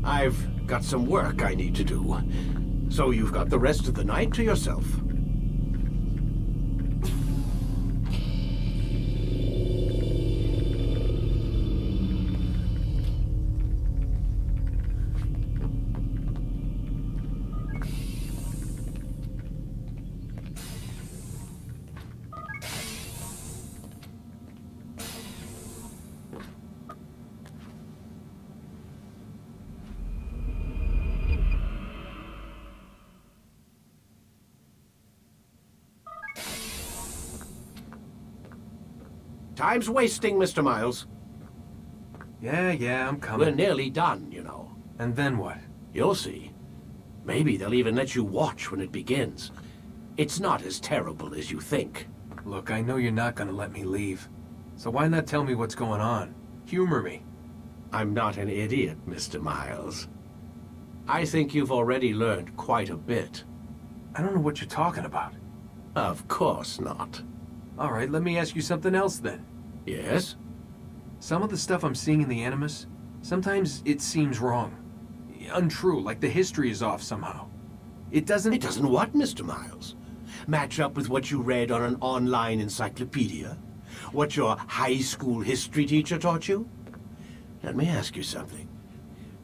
S8: I've got some work I need to do. So you've got the rest of the night to yourself. Time's wasting, Mr. Miles.
S9: Yeah, I'm coming.
S8: We're nearly done, you know.
S9: And then what?
S8: You'll see. Maybe they'll even let you watch when it begins. It's not as terrible as you think.
S9: Look, I know you're not gonna let me leave. So why not tell me what's going on? Humor me.
S8: I'm not an idiot, Mr. Miles. I think you've already learned quite a bit.
S9: I don't know what you're talking about.
S8: Of course not.
S9: All right, let me ask you something else then.
S8: Yes?
S9: Some of the stuff I'm seeing in the Animus, sometimes it seems wrong. Untrue, like the history is off somehow. It doesn't...
S8: It doesn't what, Mr. Miles? Match up with what you read on an online encyclopedia? What your high school history teacher taught you? Let me ask you something.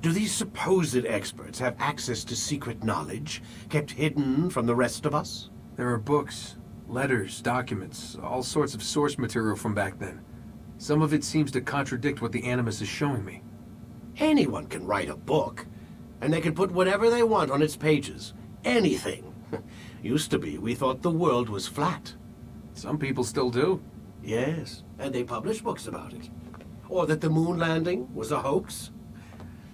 S8: Do these supposed experts have access to secret knowledge kept hidden from the rest of us?
S9: There are books, letters, documents, all sorts of source material from back then. Some of it seems to contradict what the Animus is showing me.
S8: Anyone can write a book, and they can put whatever they want on its pages. Anything. Used to be, we thought the world was flat.
S9: Some people still do.
S8: Yes, and they publish books about it. Or that the moon landing was a hoax.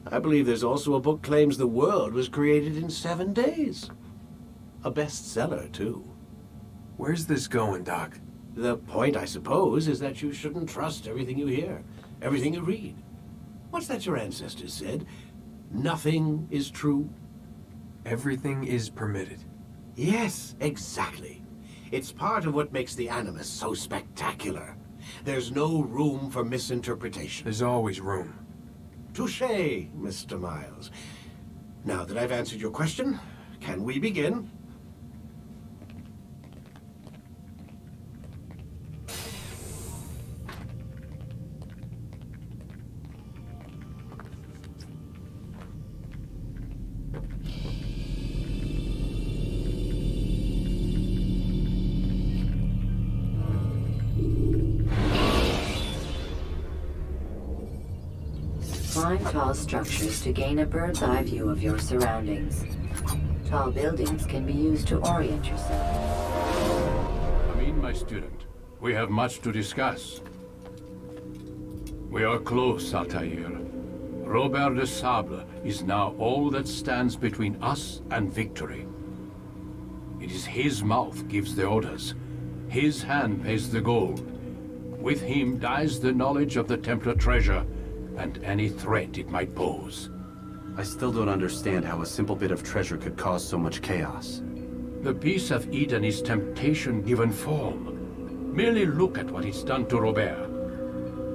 S8: I believe there's also a book claims the world was created in 7 days. A bestseller, too.
S9: Where's this going, Doc?
S8: The point, I suppose, is that you shouldn't trust everything you hear, everything you read. What's that your ancestors said? Nothing is true?
S9: Everything is permitted.
S8: Yes, exactly. It's part of what makes the Animus so spectacular. There's no room for misinterpretation.
S9: There's always room.
S8: Touché, Mr. Miles. Now that I've answered your question, can we begin?
S1: Climb tall structures to gain a bird's eye view of your surroundings. Tall buildings can be used to orient yourself.
S14: Come in, my student. We have much to discuss. We are close, Altair. Robert de Sable is now all that stands between us and victory. It is his mouth gives the orders. His hand pays the gold. With him dies the knowledge of the Templar treasure and any threat it might pose.
S12: I still don't understand how a simple bit of treasure could cause so much chaos.
S14: The piece of Eden is temptation given form. Merely look at what it's done to Robert.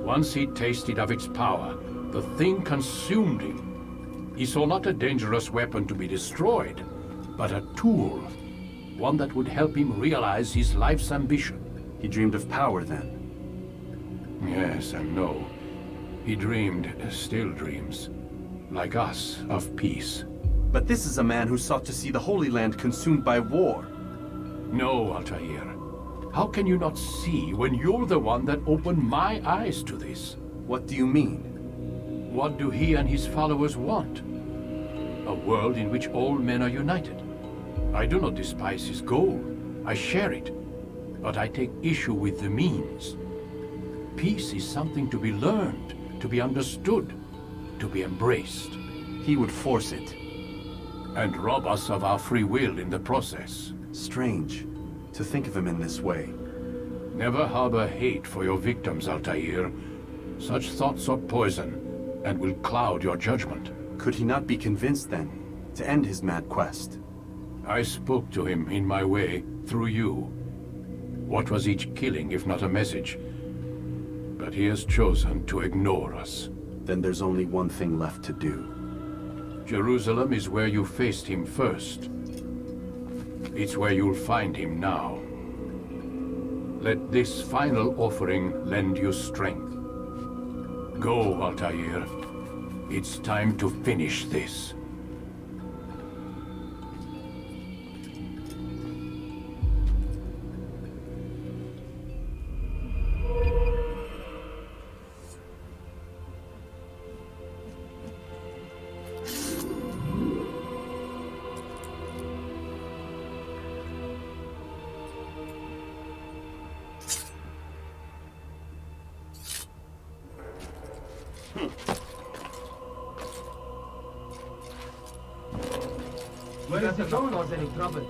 S14: Once he tasted of its power, the thing consumed him. He saw not a dangerous weapon to be destroyed, but a tool. One that would help him realize his life's ambition.
S12: He dreamed of power then?
S14: Yes and no. He dreamed, still dreams, like us, of peace.
S12: But this is a man who sought to see the Holy Land consumed by war.
S14: No, Altair. How can you not see when you're the one that opened my eyes to this?
S12: What do you mean?
S14: What do he and his followers want? A world in which all men are united. I do not despise his goal. I share it. But I take issue with the means. Peace is something to be learned, to be understood, to be embraced.
S12: He would force it.
S14: And rob us of our free will in the process.
S12: Strange to think of him in this way.
S14: Never harbor hate for your victims, Altair. Such thoughts are poison, and will cloud your judgment.
S12: Could he not be convinced, then, to end his mad quest?
S14: I spoke to him in my way, through you. What was each killing if not a message? But he has chosen to ignore us.
S12: Then there's only one thing left to do.
S14: Jerusalem is where you faced him first. It's where you'll find him now. Let this final offering lend you strength. Go, Altair. It's time to finish this.
S6: Where does it go? Cause any trouble?